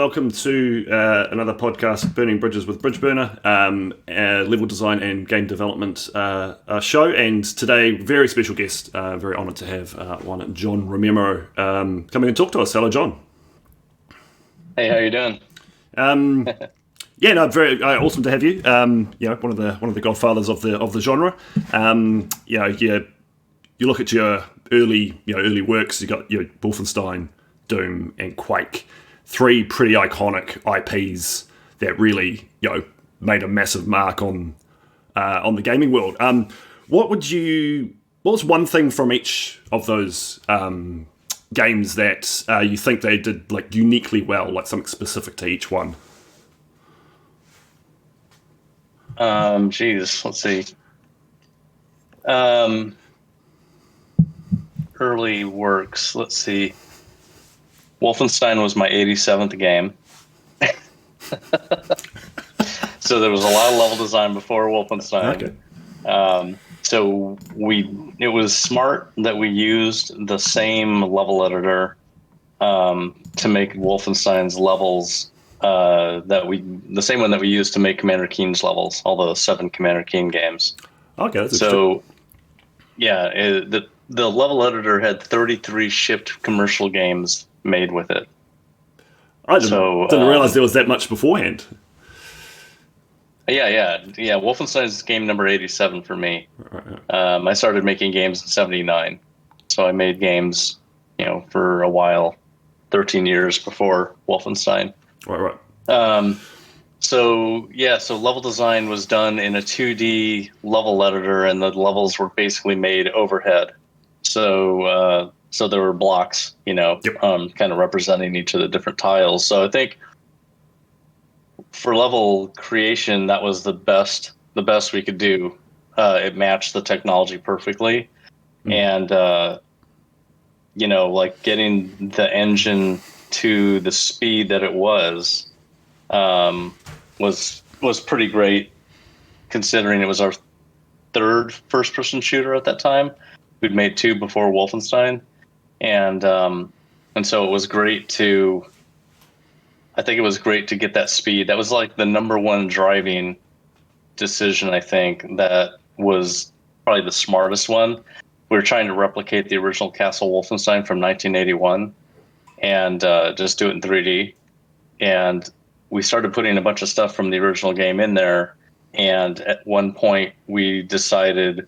welcome to another podcast, Burning Bridges with Bridgeburner, a level design and game development show. And today, very special guest, very honoured to have one John Romero coming and talk to us. Hello, John. Hey, how you doing? Yeah, no, very awesome to have you. One of the godfathers of the genre. You look at your early works. You got Wolfenstein, Doom, and Quake. Three pretty iconic IPs that really made a massive mark on the gaming world. What was one thing from each of those games that you think they did like uniquely well, like something specific to each one? Let's see. Early works. Let's see. Wolfenstein was my 87th game. So there was a lot of level design before Wolfenstein. Okay. So it was smart that we used the same level editor to make Wolfenstein's levels. The same one that we used to make Commander Keen's levels, all the 7 Commander Keen games. Okay, that's so yeah, the level editor had 33 shipped commercial games made with it. I didn't realize there was that much beforehand. Yeah. Wolfenstein's game number 87 for me. I started making games in 79, so I made games, for a while, 13 years before Wolfenstein. Right. So level design was done in a 2D level editor, and the levels were basically made overhead. So there were blocks, Yep. kind of representing each of the different tiles. So I think for level creation, that was the best we could do. It matched the technology perfectly, and like getting the engine to the speed that it was pretty great, considering it was our third first-person shooter at that time. We'd made 2 before Wolfenstein, and so it was great to. I think it was great to get that speed. That was like the number one driving decision. I think that was probably the smartest one. We were trying to replicate the original Castle Wolfenstein from 1981, and just do it in 3D. And we started putting a bunch of stuff from the original game in there. And at one point, we decided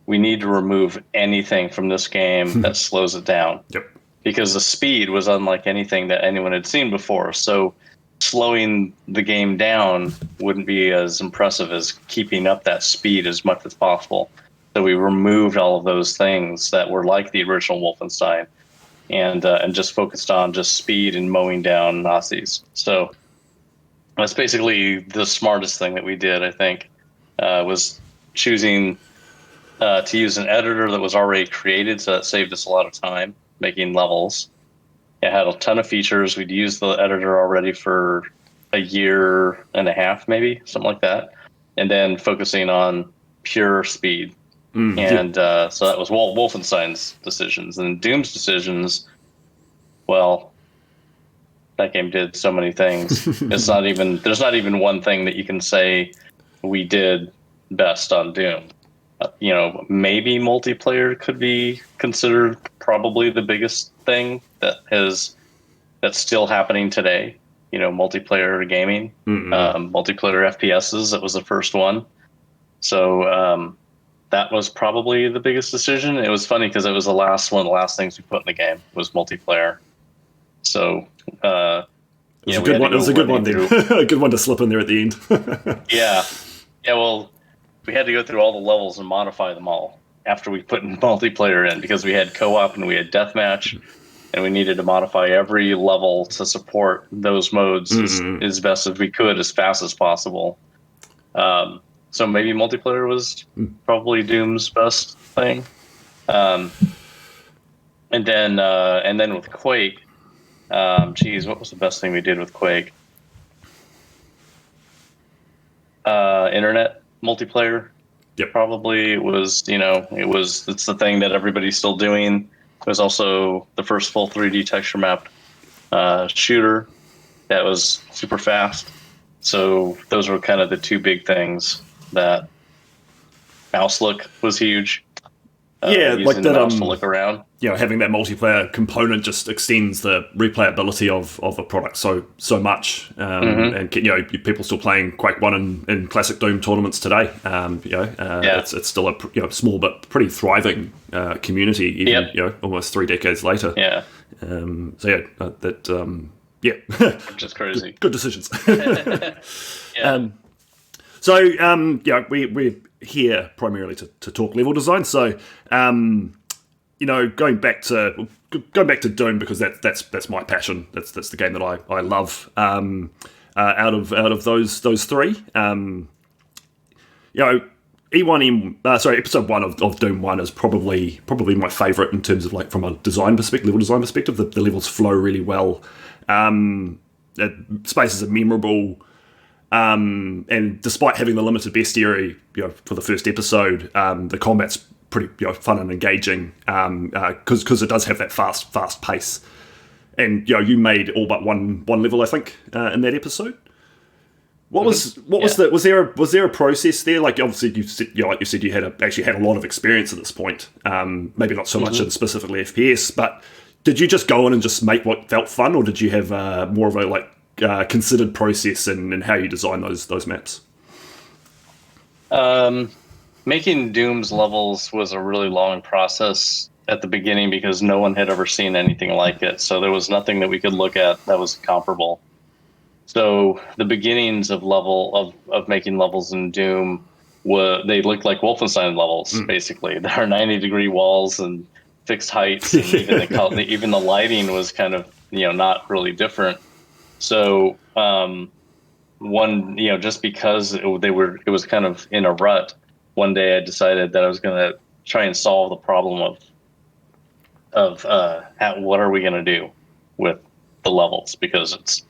we need to remove anything from this game that slows it down. Yep. Because the speed was unlike anything that anyone had seen before. So slowing the game down wouldn't be as impressive as keeping up that speed as much as possible. So we removed all of those things that were like the original Wolfenstein, and just focused on just speed and mowing down Nazis. So that's basically the smartest thing that we did, I think, was choosing to use an editor that was already created, so that saved us a lot of time making levels. It had a ton of features. We'd used the editor already for a year and a half, maybe, something like that, and then focusing on pure speed. So that was Wolfenstein's decisions. And Doom's decisions, well, that game did so many things. There's not even one thing that you can say we did best on Doom. Maybe multiplayer could be considered probably the biggest thing that's still happening today. Multiplayer gaming, multiplayer FPSs. That was the first one. So that was probably the biggest decision. It was funny because it was one of the last things we put in the game was multiplayer. So it was a good one. It was a good one then. A good one to slip in there at the end. Yeah. Well, we had to go through all the levels and modify them all after we put multiplayer in, because we had co-op and we had deathmatch, and we needed to modify every level to support those modes as best as we could, as fast as possible. So maybe multiplayer was probably Doom's best thing. And then with Quake, what was the best thing we did with Quake? Internet multiplayer. Yep. Probably was, it's the thing that everybody's still doing. It was also the first full 3D texture map shooter that was super fast. So those were kind of the two big things. That mouse look was huge. Yeah, like using the that. mouse to look around. Having that multiplayer component just extends the replayability of a product so much. And people still playing Quake 1 in classic Doom tournaments today. It's still a small but pretty thriving community, even almost 3 decades later. Yeah. Which is crazy. Good decisions. Yeah. We're here primarily to talk level design. So, going back to Doom, because that's my passion. That's the game that I love. Out of those three, episode 1 of Doom 1 is probably my favorite in terms of like from a level design perspective. The levels flow really well. Spaces are memorable. And despite having the limited bestiary, for the first episode, the combat's pretty fun and engaging because it does have that fast pace. And you made all but one level, I think, in that episode. Was there a process there? Like obviously you said you actually had a lot of experience at this point. Maybe not so much in specifically FPS, but did you just go in and just make what felt fun, or did you have more of a considered process in how you design those maps? Making Doom's levels was a really long process at the beginning because no one had ever seen anything like it. So there was nothing that we could look at that was comparable. So the beginnings of making levels in Doom they looked like Wolfenstein levels, basically. There are 90-degree walls and fixed heights, and even the lighting was kind of not really different. So just because it was kind of in a rut, one day I decided that I was going to try and solve the problem of what are we going to do with the levels, because it's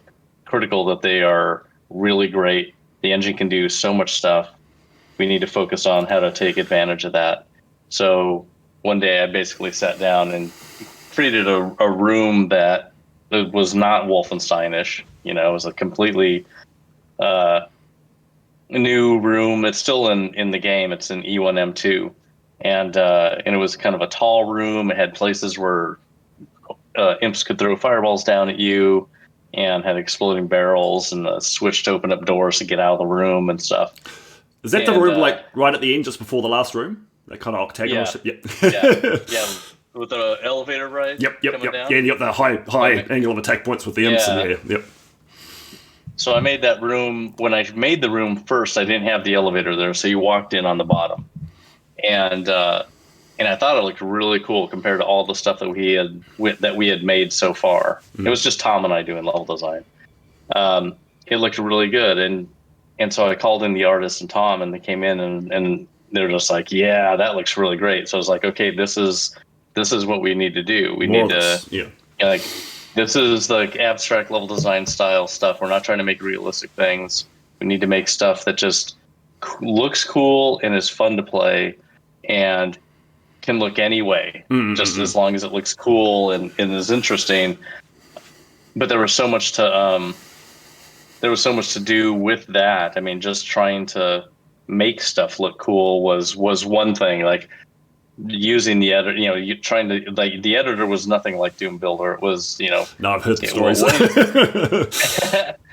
critical that they are really great. The engine can do so much stuff. We need to focus on how to take advantage of that. So one day I basically sat down and created a room that it was not Wolfenstein-ish. It was a completely new room. It's still in the game. It's in E1M2, and it was kind of a tall room. It had places where imps could throw fireballs down at you, and had exploding barrels and a switch to open up doors to get out of the room and stuff. Is that the room right at the end, just before the last room? That kind of octagonal shape? Yeah. With the elevator, right? Yep. Down? Yeah, and you got the high angle of attack points with the imps in there. Yep. So I made that room. When I made the room first, I didn't have the elevator there, so you walked in on the bottom. And I thought it looked really cool compared to all the stuff that we had made so far. It was just Tom and I doing level design. It looked really good, and so I called in the artist and Tom, and they came in and they're just like, "Yeah, that looks really great." So I was like, "Okay, this is what we need to do. We need to this is like abstract level design style stuff. We're not trying to make realistic things. We need to make stuff that just looks cool and is fun to play, and can look any way, just as long as it looks cool and is interesting." But there was so much to do with that. I mean, just trying to make stuff look cool was one thing. Like using the editor, the editor was nothing like Doom Builder. It was, No, I've heard the stories.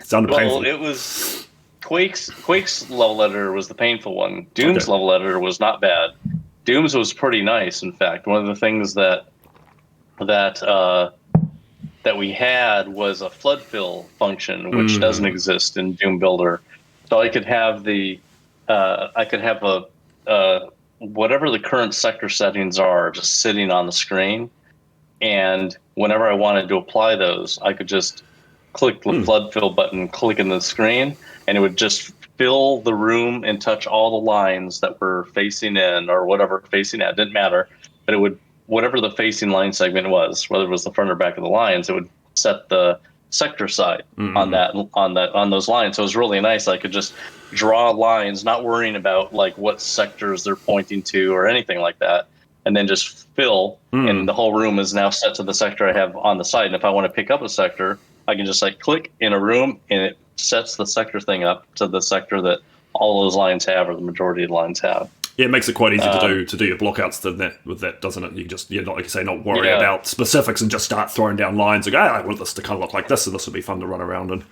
Sounded painful. Well, it was Quake's level editor was the painful one. Doom's level editor was not bad. Doom's was pretty nice. In fact, one of the things that we had was a flood fill function, which doesn't exist in Doom Builder. So I could have whatever the current sector settings are just sitting on the screen, and whenever I wanted to apply those, I could just click the flood fill button, click in the screen, and it would just fill the room and touch all the lines that were facing in or whatever facing out. It didn't matter, but it would, whatever the facing line segment was, whether it was the front or back of the lines, it would set the sector side on those lines. So it was really nice. I could just draw lines, not worrying about like what sectors they're pointing to or anything like that, and then just fill, and the whole room is now set to the sector I have on the side. And if I want to pick up a sector, I can just like click in a room, and it sets the sector thing up to the sector that all those lines have, or the majority of the lines have. Yeah, it makes it quite easy to do your blockouts with that, doesn't it? You can just, not like you say, not worry Yeah. about specifics and just start throwing down lines. Like, I want this to kind of look like this, and this would be fun to run around in.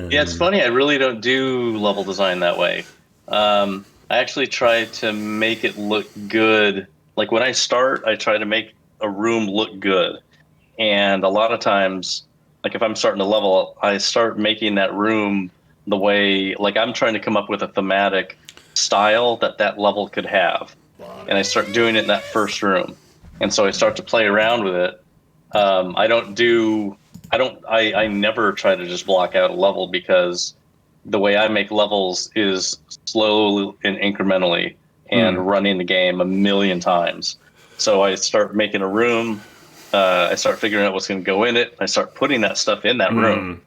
Yeah, it's funny. I really don't do level design that way. I actually try to make it look good. Like when I start, I try to make a room look good. And a lot of times, like if I'm starting to level, I start making that room the way, like I'm trying to come up with a thematic style that level could have. And I start doing it in that first room. And so I start to play around with it. I never try to just block out a level, because the way I make levels is slowly and incrementally and running the game a million times. So I start making a room. I start figuring out what's going to go in it. I start putting that stuff in that room,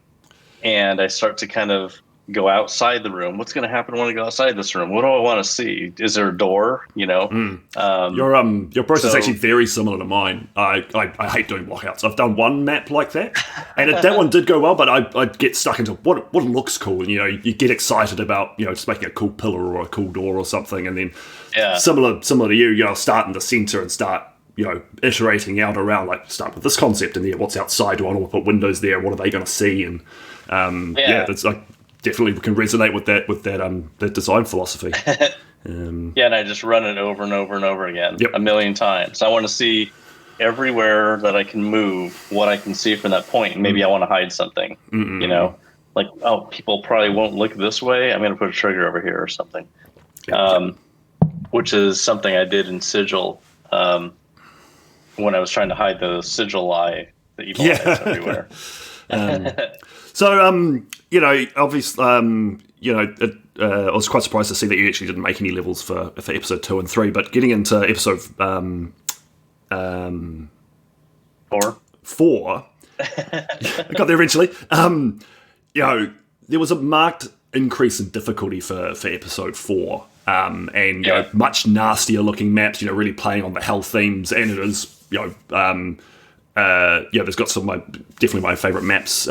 and I start to kind of go outside the room. What's going to happen when I go outside this room? What do I want to see? Is there a door? Your process is actually very similar to mine. I hate doing blockouts. I've done one map like that, and that one did go well. But I get stuck into what looks cool, and you get excited about just making a cool pillar or a cool door or something, and then similar to you, I'll start in the center and start iterating out around, like start with this concept, and then what's outside? Do I want to put windows there? What are they going to see? And that's like. Definitely can resonate with that design philosophy. And I just run it over and over and over again, Yep. a million times. I want to see everywhere that I can move, what I can see from that point. Maybe I want to hide something, like, oh, people probably won't look this way. I'm going to put a trigger over here or something, which is something I did in Sigil when I was trying to hide the Sigil eye, the evil eyes everywhere. So, obviously, I was quite surprised to see that you actually didn't make any levels for episode 2 and 3, but getting into episode 4, I got there eventually. There was a marked increase in difficulty for episode 4, and much nastier looking maps. Really playing on the hell themes, and it is there's got some definitely my favourite maps.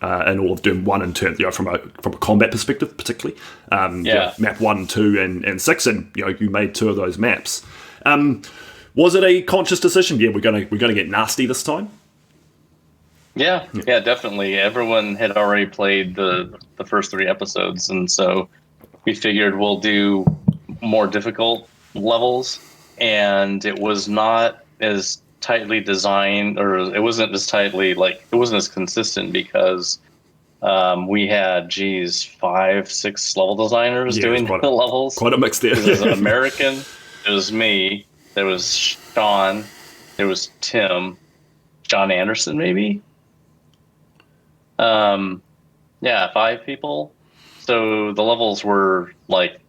In all of Doom 1 and 2, from a combat perspective, particularly. Map 1, 2, and 6, and you made 2 of those maps. Was it a conscious decision? Yeah, we're gonna get nasty this time. Yeah, definitely. Everyone had already played the first 3 episodes, and so we figured we'll do more difficult levels, and it was not as tightly designed, or it wasn't as tightly, like it wasn't as consistent, because we had 5-6 level designers doing the levels. Quite a mix there. It was an American, it was me, there was Sean, there was Tim, John Anderson maybe. 5 people. So the levels were like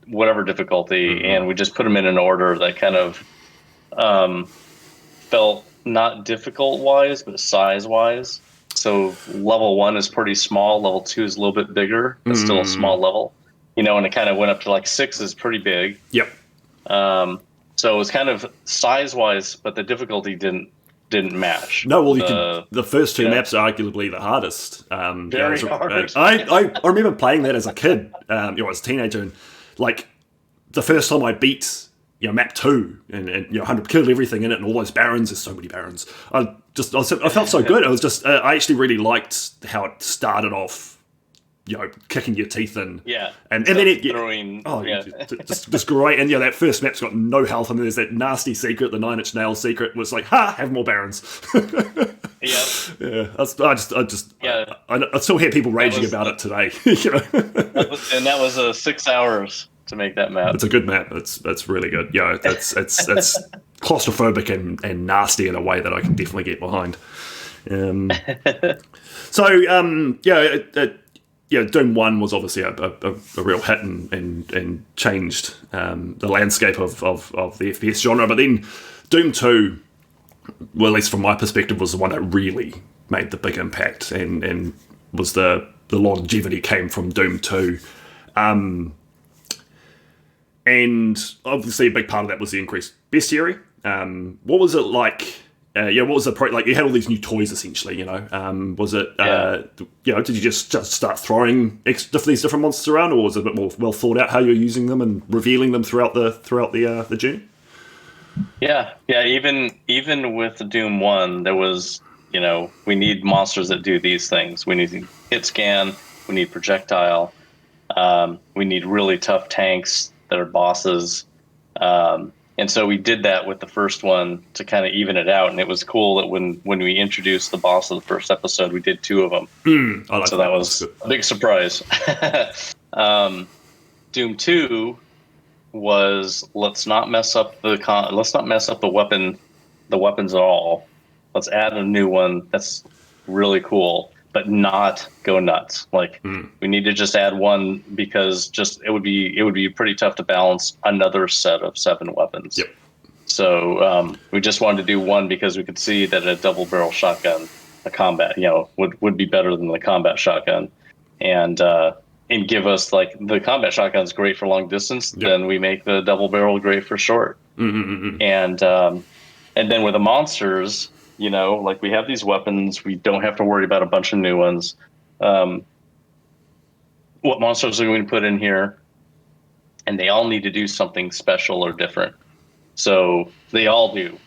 whatever difficulty, and we just put them in an order that kind of felt not difficult wise, but size wise. So level 1 is pretty small, level 2 is a little bit bigger, but still a small level. And it kind of went up to like 6 is pretty big. Yep. So it was kind of size wise, but the difficulty didn't match. No, well, the first 2 maps are arguably the hardest. Very hard. I remember playing that as a kid, as a teenager, and like the first time I beat map 2 and 100 killed everything in it, and all those barons. There's so many barons. I felt so good. It was just I actually really liked how it started off. Kicking your teeth in. Yeah. And then it throwing. just great. And that first map's got no health, and there's that nasty secret, the 9-inch nail secret, was like, have more barons. Yeah. I still hear people raging about it today. And that was 6 hours to make that map. It's a good map. It's really good. It's claustrophobic and nasty in a way that I can definitely get behind. Doom 1 was obviously a real hit and changed the landscape of the FPS genre. But then Doom 2, well, at least from my perspective, was the one that really made the big impact, and was the longevity came from Doom 2. And obviously a big part of that was the increased bestiary. What was it like, what was the like? You had all these new toys essentially. Was it? Did you just start throwing these different monsters around, or was it a bit more well thought out how you're using them and revealing them throughout the journey? Yeah. Even with Doom 1, there was, we need monsters that do these things. We need hit scan. We need projectile. We need really tough tanks that are bosses. And so we did that with the first one to kind of even it out. And it was cool that when we introduced the boss of the first episode, we did 2 of them. So that was a big surprise. Doom 2 was let's not mess up the weapons at all. Let's add a new one that's really cool, but not go nuts. Like we need to just add one because it would be pretty tough to balance another set of 7 weapons. Yep. So we just wanted to do one because we could see that a double barrel shotgun, a combat, would be better than the combat shotgun, and give us like the combat shotgun's great for long distance. Yep. Then we make the double barrel great for short. And then with the monsters, like we have these weapons, we don't have to worry about a bunch of new ones. What monsters are we going to put in here? And they all need to do something special or different. So they all do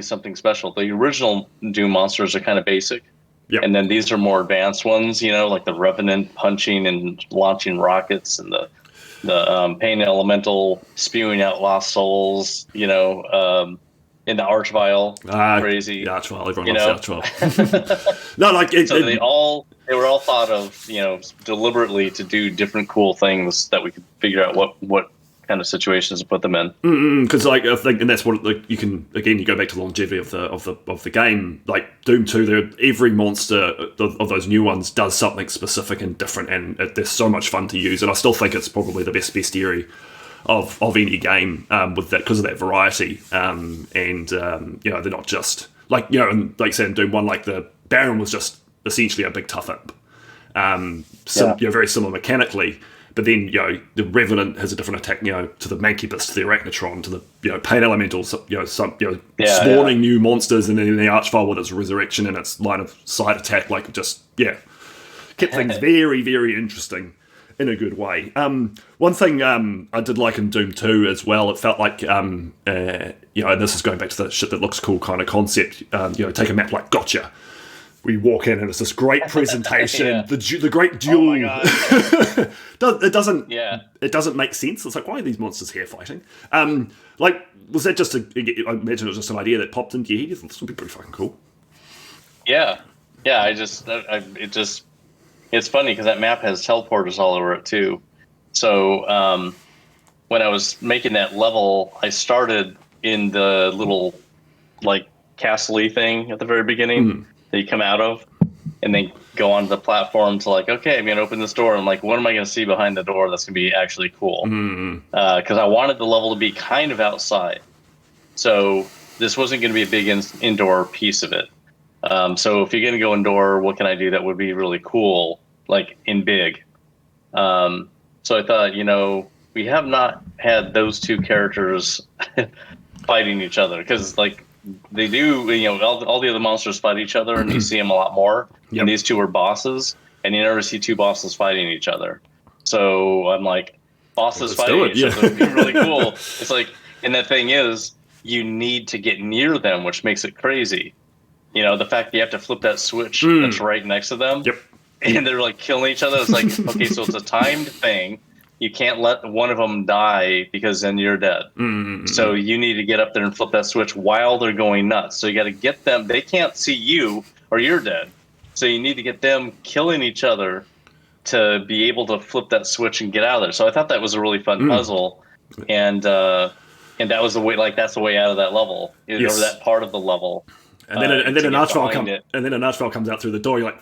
something special. The original Doom monsters are kind of basic. Yep. And then these are more advanced ones, like the Revenant punching and launching rockets, and the Pain Elemental spewing out lost souls, in the Archvile. Crazy. The Archvile, everyone loves the Archvile. No, like they were all thought of, deliberately to do different cool things that we could figure out what kind of situations to put them in. Because I think, and that's what you can again. You go back to the longevity of the game. Like Doom 2, every monster of those new ones does something specific and different, and they're so much fun to use. And I still think it's probably the bestiary of any game with that because of that variety. They're not just like and like say in Doom 1, like the Baron was just essentially a big tough imp. Very similar mechanically. But then, the Revenant has a different attack, to the Mancubus, to the Arachnotron, to the Pain Elementals, spawning new monsters, and then the Archvile with its resurrection and its line of sight attack, kept things very, very interesting in a good way. One thing I did like in Doom 2 as well, it felt like, and this is going back to the shit that looks cool kind of concept, take a map like Gotcha. We walk in and it's this great presentation, the great duel. Oh my God. It doesn't make sense. It's like, why are these monsters here fighting? Was that just I imagine it was just an idea that popped into your head? This would be pretty fucking cool. Yeah. It's funny because that map has teleporters all over it too. So when I was making that level, I started in the little castle-y thing at the very beginning. That you come out of, and then go onto the platform to okay, I'm gonna open this door. I'm like, what am I gonna see behind the door that's gonna be actually cool? Because I wanted the level to be kind of outside, so this wasn't gonna be a big indoor piece of it. So if you're gonna go indoor, what can I do that would be really cool, in big? So I thought, we have not had those two characters fighting each other because they do, all the other monsters fight each other, and you see them a lot more. Yep. And these two are bosses, and you never see two bosses fighting each other. So I'm like, bosses fighting each other would be really cool. It's and the thing is, you need to get near them, which makes it crazy. The fact that you have to flip that switch that's right next to them, and they're killing each other. It's okay, so it's a timed thing. You can't let one of them die because then you're dead. So you need to get up there and flip that switch while they're going nuts. So you got to get them. They can't see you or you're dead. So you need to get them killing each other to be able to flip that switch and get out of there. So I thought that was a really fun puzzle. And that was the way, that's the way out of that level, or that part of the level. And then an Archvile comes out through the door. You're like,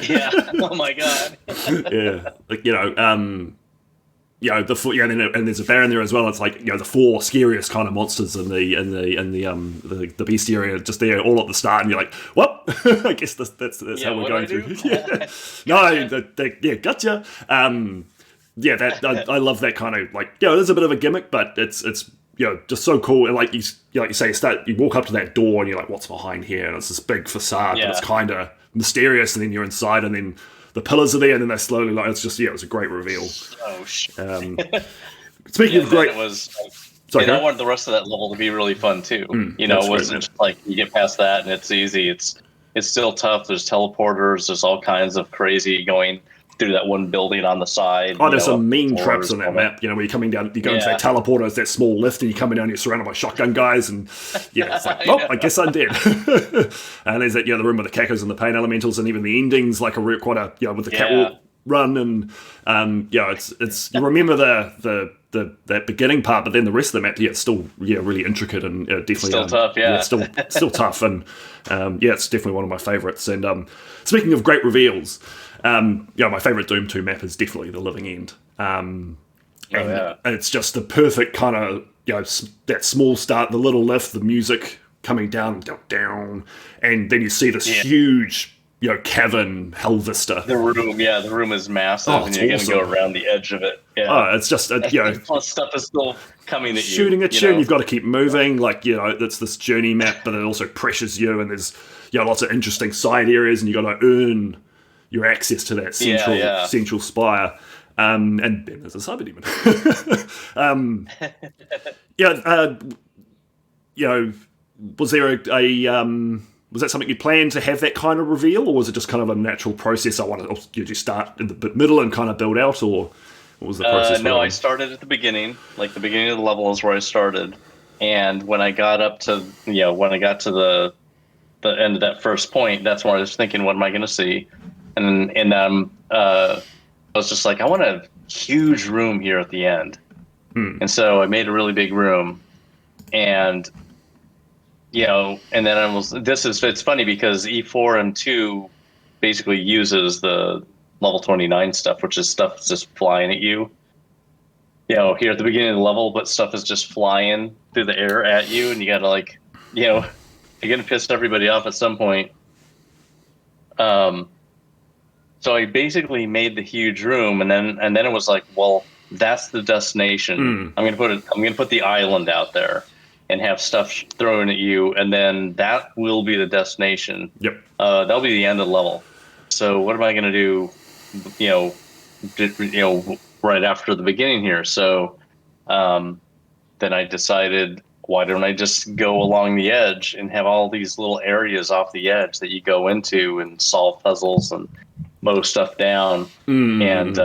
yeah. Oh my God. Yeah. And there's a Baron there as well. It's the 4 scariest kind of monsters in the bestiary are just there all at the start, and you're like, well, I guess that's how we're going through. Gotcha. I love that kind of there's a bit of a gimmick, but it's just so cool. And like you say, you walk up to that door and you're like, what's behind here? And it's this big facade, but it's kind of mysterious. And then you're inside, and then the pillars are there, and then they slowly like it's just it was a great reveal. Oh shit. Speaking of great, it was. Sorry, and I wanted the rest of that level to be really fun too. It wasn't just like you get past that and it's easy. It's still tough. There's teleporters. There's all kinds of crazy going through that one building on the side. Oh, there's some mean traps on that map. Where you're coming down, you go into that teleporter, it's that small lift, and you're coming down, you're surrounded by shotgun guys, and it's like, I guess I'm dead. And there's that, the room with the cacos and the pain elementals, and even the endings, like quite a with the catwalk run, and it's you remember that beginning part, but then the rest of the map, it's still really intricate and definitely still tough, still tough, and it's definitely one of my favorites. And speaking of great reveals, my favorite Doom 2 map is definitely the Living End. And it's just the perfect kind of that small start, the little lift, the music coming down, and then you see this huge cavern hell vista. The room is massive, and you're awesome. Going to go around the edge of it. It's just plus stuff is still coming at you, shooting at you, and you've got to keep moving. It's this journey map, but it also pressures you, and there's lots of interesting side areas, and you got to earn your access to that central spire. And then there's a cyber demon. Was there was that something you planned to have that kind of reveal, or was it just kind of a natural process? Did you start in the middle and kind of build out, or what was the process? No, I started at the beginning. Like the beginning of the level is where I started, and when I got up to the end of that first point, that's where I was thinking, what am I going to see? And I was just like, I want a huge room here at the end, and so I made a really big room, and. And then it's funny because E4 and 2 basically uses the level 29 stuff, which is stuff that's just flying at you. Here at the beginning of the level, but stuff is just flying through the air at you, and you gotta you're gonna piss everybody off at some point. So I basically made the huge room, and then it was like, well, that's the destination. I'm gonna put the island out there. And have stuff thrown at you, and then that will be the destination. Yep. That'll be the end of the level. So what am I going to do? Right after the beginning here. So, then I decided, why don't I just go along the edge and have all these little areas off the edge that you go into and solve puzzles and mow stuff down, and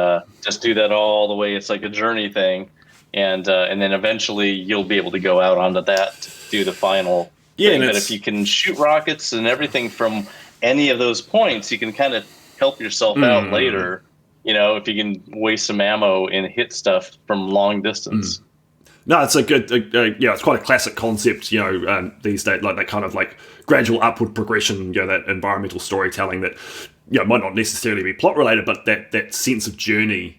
just do that all the way. It's like a journey thing. And then eventually you'll be able to go out onto that to do the final thing. But if you can shoot rockets and everything from any of those points, you can kind of help yourself out later. If you can waste some ammo and hit stuff from long distance. No, it's a good, it's quite a classic concept, these days, like that kind of like gradual upward progression, that environmental storytelling that, might not necessarily be plot related, but that sense of journey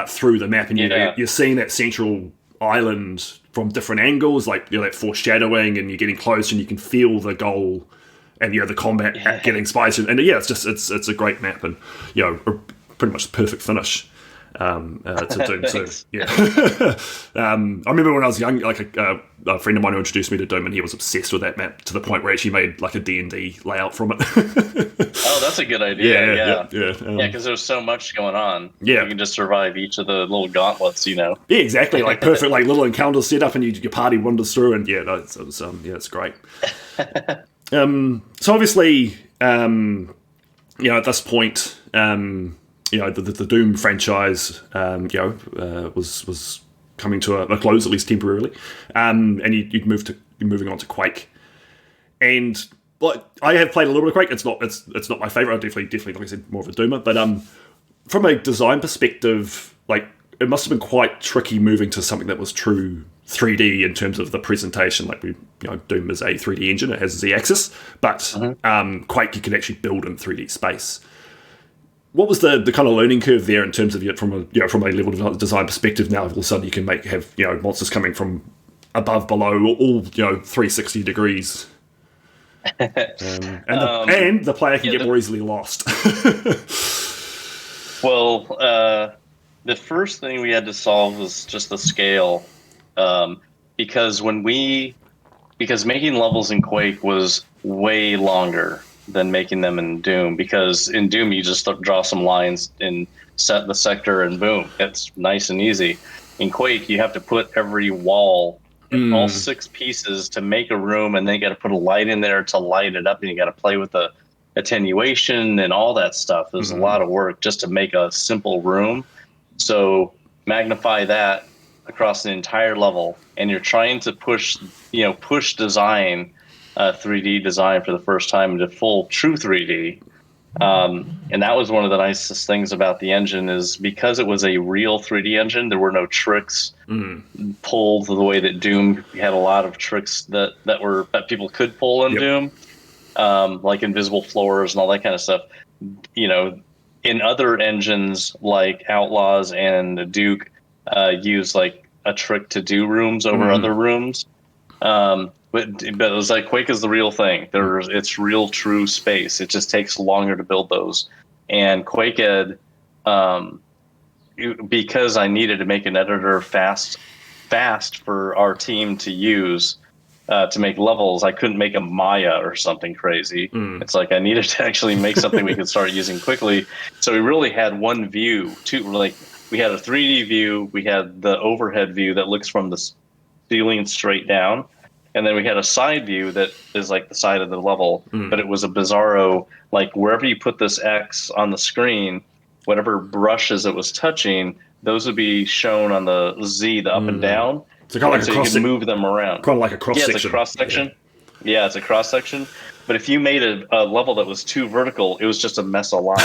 through the map, and you're seeing that central island from different angles, like that foreshadowing, and you're getting close, and you can feel the goal and the combat getting spicier. And it's a great map, and pretty much the perfect finish to Doom 2. Yeah. I remember when I was young, like a friend of mine who introduced me to Doom, and he was obsessed with that map to the point where he actually made like a D&D layout from it. Oh, that's a good idea. Yeah, because there's so much going on. Yeah, you can just survive each of the little gauntlets. Yeah, exactly. Like perfect, like little encounters set up, and your party wanders through, and it's great. So obviously, at this point, the Doom franchise, was coming to a close, at least temporarily, and you're moving on to Quake, and I have played a little bit of Quake. It's not my favorite. I definitely, like I said, more of a Doomer. But from a design perspective, like it must have been quite tricky moving to something that was true 3D in terms of the presentation. Like Doom is a 3D engine; it has a Z-axis, but Quake you can actually build in 3D space. What was the kind of learning curve there in terms of from a level design perspective? Now all of a sudden you can have monsters coming from above, below, all 360 degrees, and the player can get more easily lost. Well, the first thing we had to solve was just the scale. because because making levels in Quake was way longer than making them in Doom, because in Doom you just draw some lines and set the sector and boom, it's nice and easy. In Quake you have to put every wall, all 6 pieces to make a room, and then you got to put a light in there to light it up, and you got to play with the attenuation and all that stuff. There's a lot of work just to make a simple room. So magnify that across the entire level, and you're trying to push design, 3D design for the first time into full true 3D. And that was one of the nicest things about the engine, is because it was a real 3D engine, there were no tricks pulled the way that Doom had a lot of tricks that people could pull in Doom, like invisible floors and all that kind of stuff. In other engines like Outlaws and Duke use like a trick to do rooms over other rooms. But it was like Quake is the real thing. It's real, true space. It just takes longer to build those. And QuakeEd, because I needed to make an editor fast for our team to use to make levels, I couldn't make a Maya or something crazy. It's like I needed to actually make something we could start using quickly. So we really had one view. We had a 3D view. We had the overhead view that looks from the ceiling straight down. And then we had a side view that is like the side of the level, but it was a bizarro, like wherever you put this X on the screen, whatever brushes it was touching, those would be shown on the Z, the up and down. So kind of like so you can move them around. Kind of like a cross section. Yeah, it's a cross section. Yeah, it's a cross section. But if you made a level that was too vertical, it was just a mess of lines.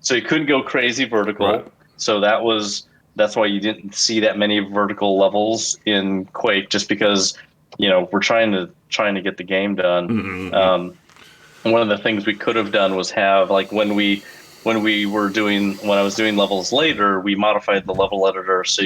So you couldn't go crazy vertical. Right. So that's why you didn't see that many vertical levels in Quake, just because we're trying to get the game done. And one of the things we could have done was have, like, when I was doing levels later, we modified the level editor so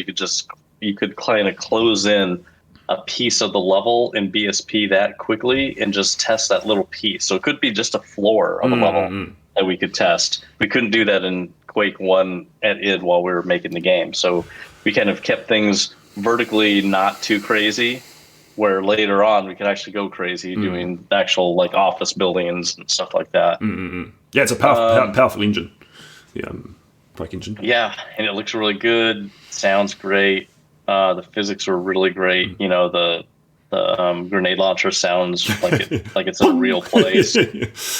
you could kind of close in a piece of the level in BSP that quickly and just test that little piece. So it could be just a floor of a level that we could test. We couldn't do that in Quake 1 at id while we were making the game. So we kind of kept things vertically not too crazy, where later on we could actually go crazy doing actual like office buildings and stuff like that. Yeah, it's a powerful engine. Yeah, Quake engine. Yeah, and it looks really good. Sounds great. The physics are really great. The grenade launcher sounds like it's in a real place.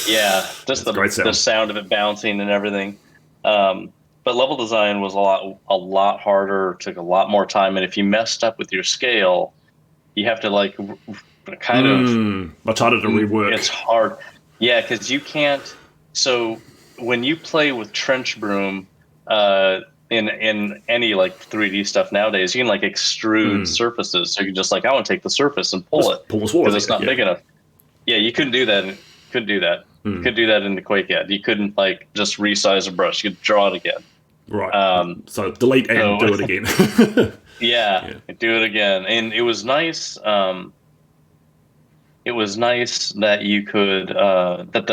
Yeah, just the sound of it bouncing and everything. But level design was a lot harder. Took a lot more time, and if you messed up with your scale, you have to like kind of much harder to rework. It's hard, yeah, because you can't. So when you play with Trench Broom, in any like 3D stuff nowadays, you can like extrude surfaces. So you can just like, I want to take the surface and pull it because it's not big enough. Yeah, you couldn't do that. Couldn't do that. You could do that in the QuakeEd. You couldn't like just resize a brush. You could draw it again. Right. So delete and do it again. Yeah, do it again. And it was nice. It was nice that you could that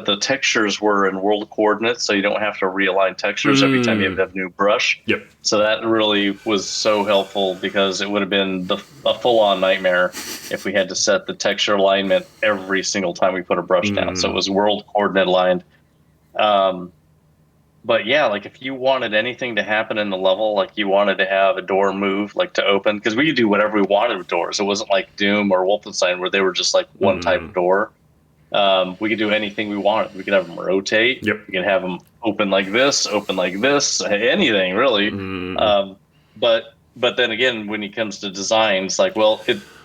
the textures were in world coordinates, so you don't have to realign textures every time you have a new brush. Yep. So that really was so helpful, because it would have been a full-on nightmare if we had to set the texture alignment every single time we put a brush down. So it was world coordinate aligned. But yeah, like if you wanted anything to happen in the level, like you wanted to have a door move, like to open, because we could do whatever we wanted with doors. It wasn't like Doom or Wolfenstein where they were just like one type of door. We could do anything we wanted. We could have them rotate. Yep. We could have them open like this, anything really. But then again, when it comes to design, it's like, well,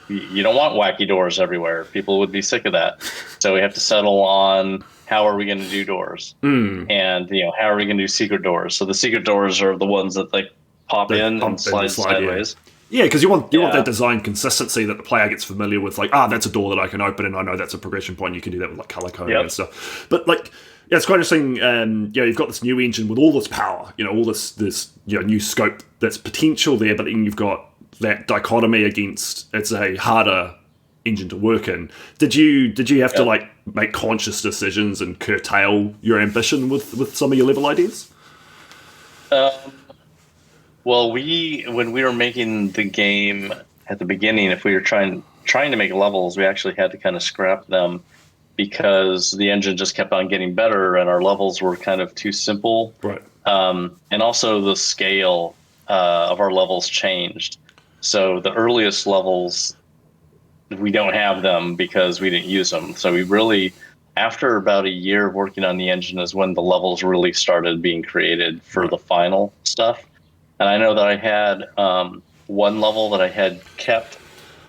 you don't want wacky doors everywhere. People would be sick of that. So we have to settle on, how are we going to do doors? And how are we going to do secret doors? So the secret doors are the ones that like pop in and slide sideways. Yeah, because you want that design consistency that the player gets familiar with. Like, that's a door that I can open, and I know that's a progression point. You can do that with like color coding and stuff. But like, yeah, it's quite interesting. You've got this new engine with all this power. All this new scope that's potential there, but then you've got that dichotomy against it's a harder engine to work in. Did you have to like make conscious decisions and curtail your ambition with some of your level ideas? Well, when we were making the game at the beginning, if we were trying to make levels, we actually had to kind of scrap them because the engine just kept on getting better and our levels were kind of too simple. Right. And also the scale of our levels changed. So the earliest levels, we don't have them because we didn't use them. So we really, after about a year of working on the engine, is when the levels really started being created for the final stuff. And I know that I had one level that I had kept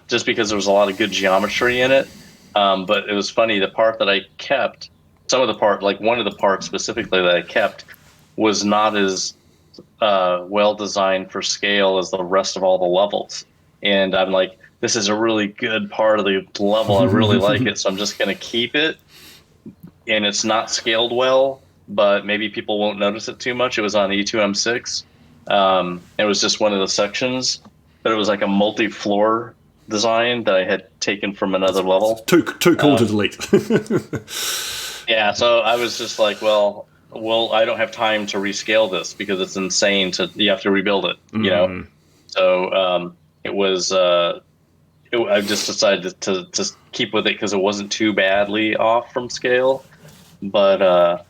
just because there was a lot of good geometry in it. But it was funny, the part that I kept, one of the parts specifically that I kept was not as well designed for scale as the rest of all the levels. And I'm like, this is a really good part of the level. I really like it. So I'm just going to keep it. And it's not scaled well, but maybe people won't notice it too much. It was on E2M6. It was just one of the sections, but it was like a multi-floor design that I had taken from another level. Too cool to delete. Yeah, so I was just like, well, I don't have time to rescale this because it's insane. You have to rebuild it, you know. So it was. I just decided to just keep with it because it wasn't too badly off from scale, but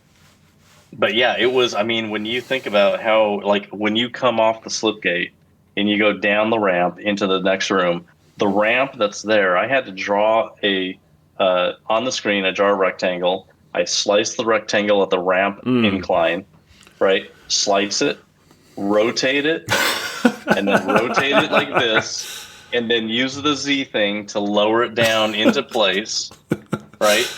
yeah, it was. I mean, when you think about how, like, when you come off the slip gate and you go down the ramp into the next room, the ramp that's there, I had to draw on the screen. I draw a rectangle. I slice the rectangle at the ramp incline, right? Slice it, rotate it, and then rotate it like this, and then use the Z thing to lower it down into place, right?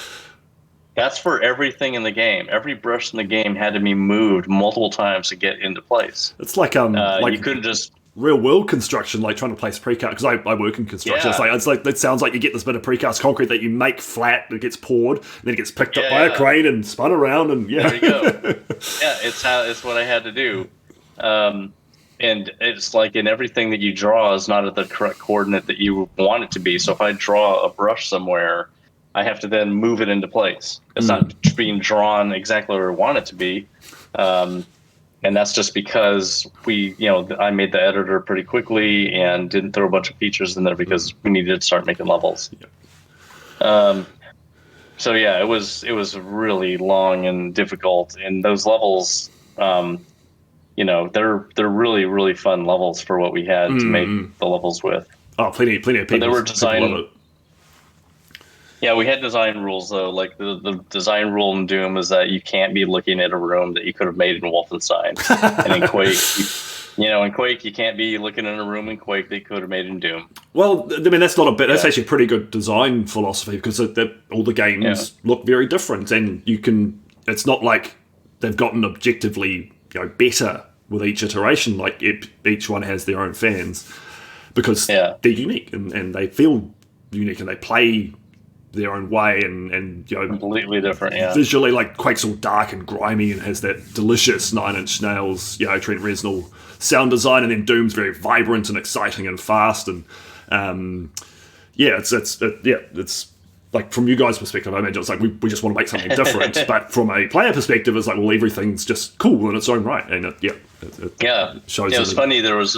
That's for everything in the game. Every brush in the game had to be moved multiple times to get into place. It's like you couldn't just real world construction, like trying to place precast, because I work in construction. Yeah. It's like it sounds like you get this bit of precast concrete that you make flat, it gets poured, and then it gets picked up by a crane and spun around, and there you go. Yeah, it's what I had to do. And it's like in everything that you draw is not at the correct coordinate that you want it to be. So if I draw a brush somewhere, I have to then move it into place. It's not being drawn exactly where I want it to be. And that's just because I made the editor pretty quickly and didn't throw a bunch of features in there because we needed to start making levels. So yeah, it was really long and difficult. And those levels, they're really, really fun levels for what we had to make the levels with. Oh, plenty of people. But they were designed. Love it. Yeah, we had design rules though. Like the design rule in Doom is that you can't be looking at a room that you could have made in Wolfenstein. And in Quake, in Quake you can't be looking in a room in Quake that you could have made in Doom. Well, I mean that's not a bit. That's actually a pretty good design philosophy because all the games look very different, and you can. It's not like they've gotten objectively better with each iteration. Like each one has their own fans because they're unique and they feel unique and they play their own way and completely different. Yeah, visually, like Quake's all dark and grimy and has that delicious Nine Inch Nails, Trent Reznor sound design, and then Doom's very vibrant and exciting and fast and it's like from you guys' perspective, I imagine it's like we just want to make something different, but from a player perspective, it's like well everything's just cool in its own right, and it shows. Yeah, it was funny. There was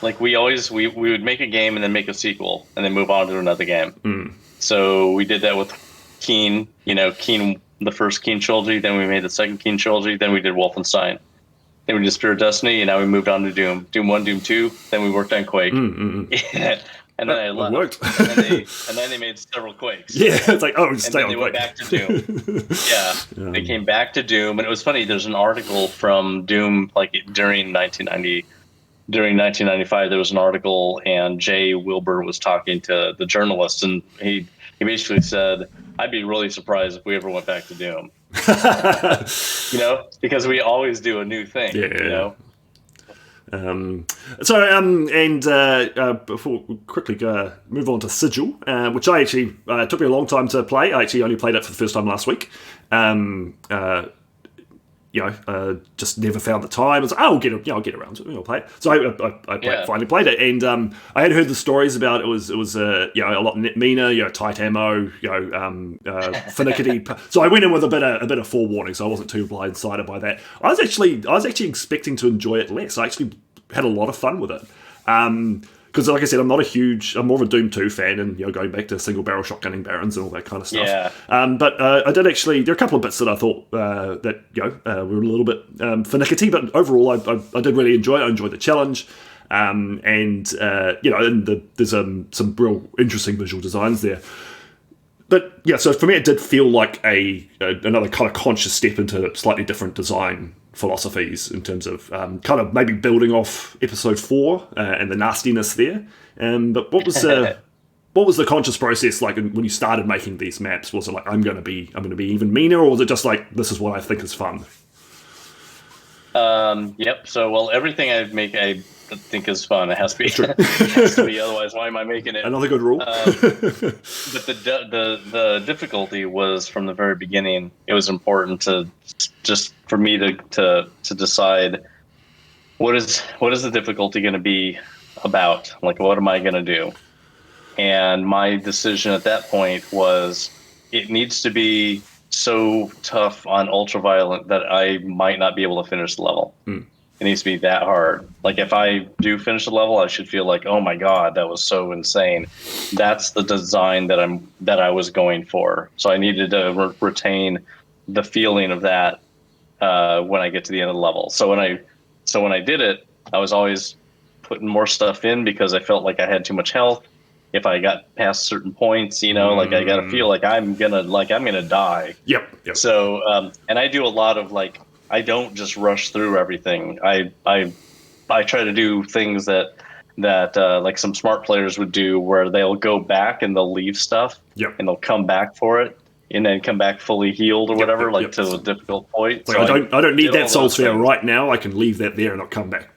we would make a game and then make a sequel and then move on to another game. So we did that with Keen, the first Keen trilogy, then we made the second Keen trilogy, then we did Wolfenstein. Then we did Spirit of Destiny, and now we moved on to Doom. Doom 1, Doom 2, then we worked on Quake. And then I left. Worked. and then they made several Quakes. Yeah, it's like, just stay on Quake. Quake. They went back to Doom. They came back to Doom, and it was funny, there's an article from Doom, during 1995, there was an article, and Jay Wilbur was talking to the journalist, and he basically said, I'd be really surprised if we ever went back to Doom. Because we always do a new thing, before we quickly move on to Sigil, which I actually took me a long time to play. I actually only played it for the first time last week. Just never found the time. I was like, I'll get around to it. I'll play it. So I finally played it, and I had heard the stories about it. It was a lot meaner, tight ammo, finicky. So I went in with a bit of forewarning, so I wasn't too blindsided by that. I was actually expecting to enjoy it less. I actually had a lot of fun with it. Because, like I said, I'm more of a Doom 2 fan, and going back to single barrel shotgunning barons and all that kind of stuff. Yeah. But I did actually. There are a couple of bits that I thought that were a little bit finicky, but overall, I did really enjoy it. I enjoyed the challenge, there's some real interesting visual designs there. But yeah, so for me, it did feel like another kind of conscious step into slightly different design philosophies in terms of kind of maybe building off episode 4 and the nastiness there. But what was the conscious process like when you started making these maps? Was it like I'm going to be even meaner, or was it just like this is what I think is fun? Yep. So everything I make, I think is fun. It has to be. It has to be. Otherwise, why am I making it? Another good rule. But the difficulty was from the very beginning. It was important to just for me to decide what is the difficulty going to be about. Like, what am I going to do? And my decision at that point was it needs to be so tough on ultraviolet that I might not be able to finish the level. It needs to be that hard. Like, if I do finish the level, I should feel like, oh my god, that was so insane. That's the design that I was going for. So I needed to retain the feeling of that when I get to the end of the level. So when I did it, I was always putting more stuff in because I felt like I had too much health. If I got past certain points, like I gotta feel like I'm gonna die. Yep. So and I do a lot of I don't just rush through everything. I try to do things that like some smart players would do, where they'll go back and they'll leave stuff, and they'll come back for it, and then come back fully healed or whatever, to a difficult point. Like, so I don't need that soul sphere right now. I can leave that there and I'll come back,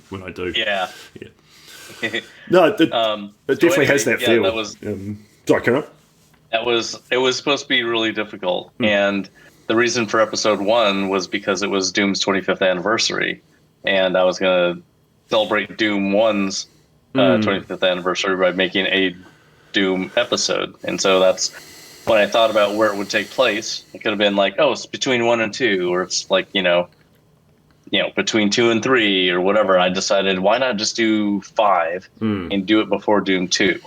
when I do. Yeah. No, it definitely has that feel. That was sorry, Karen. It was supposed to be really difficult, and the reason for episode 1 was because it was Doom's 25th anniversary, and I was going to celebrate Doom 1's 25th anniversary by making a Doom episode. And so that's when I thought about where it would take place. It could have been like, oh, it's between 1 and 2, or it's like, between 2 and 3 or whatever. I decided, why not just do 5 and do it before Doom 2?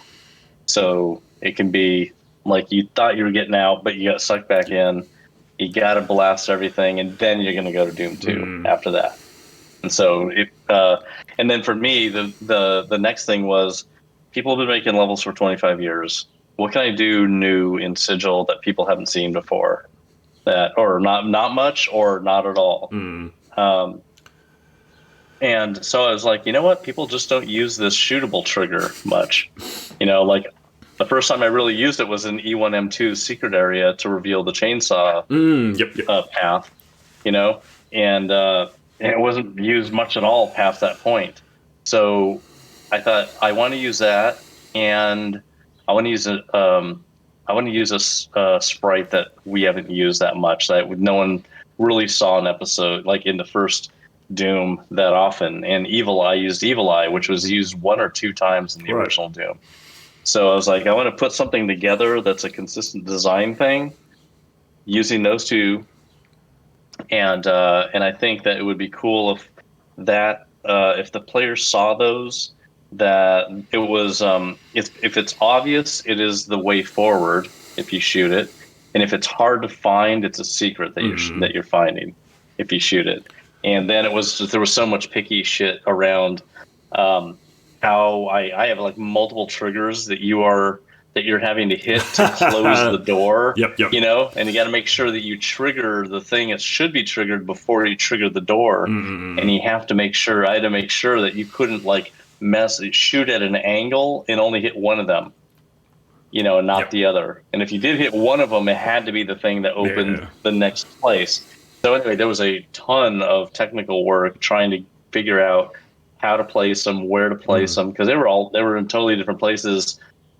So it can be like you thought you were getting out, but you got sucked back in. You got to blast everything, and then you're going to go to Doom 2 after that. And so and then for me, the next thing was, people have been making levels for 25 years. What can I do new in Sigil that people haven't seen before? Or not much, or not at all. And so I was like, you know what? People just don't use this shootable trigger much. Like the first time I really used it was in E1M2's secret area to reveal the chainsaw path, and it wasn't used much at all past that point. So I thought, I want to use that, and I want to use a sprite that we haven't used that much, that no one really saw an episode like in the first Doom that often. And I used Evil Eye, which was used 1 or 2 times in the original Doom. So I was like, I want to put something together that's a consistent design thing using those two. And I think that it would be cool if the players saw those, that it was if it's obvious, it is the way forward if you shoot it, and if it's hard to find, it's a secret that you're finding if you shoot it. And then there was so much picky shit around how I have like multiple triggers that you're having to hit to close the door. Yep. And you got to make sure that you trigger the thing that should be triggered before you trigger the door. And you have to make sure. I had to make sure that you couldn't shoot at an angle and only hit one of them, and not the other. And if you did hit one of them, it had to be the thing that opened the next place. So anyway, there was a ton of technical work trying to figure out how to place them, where to place them, because they were in totally different places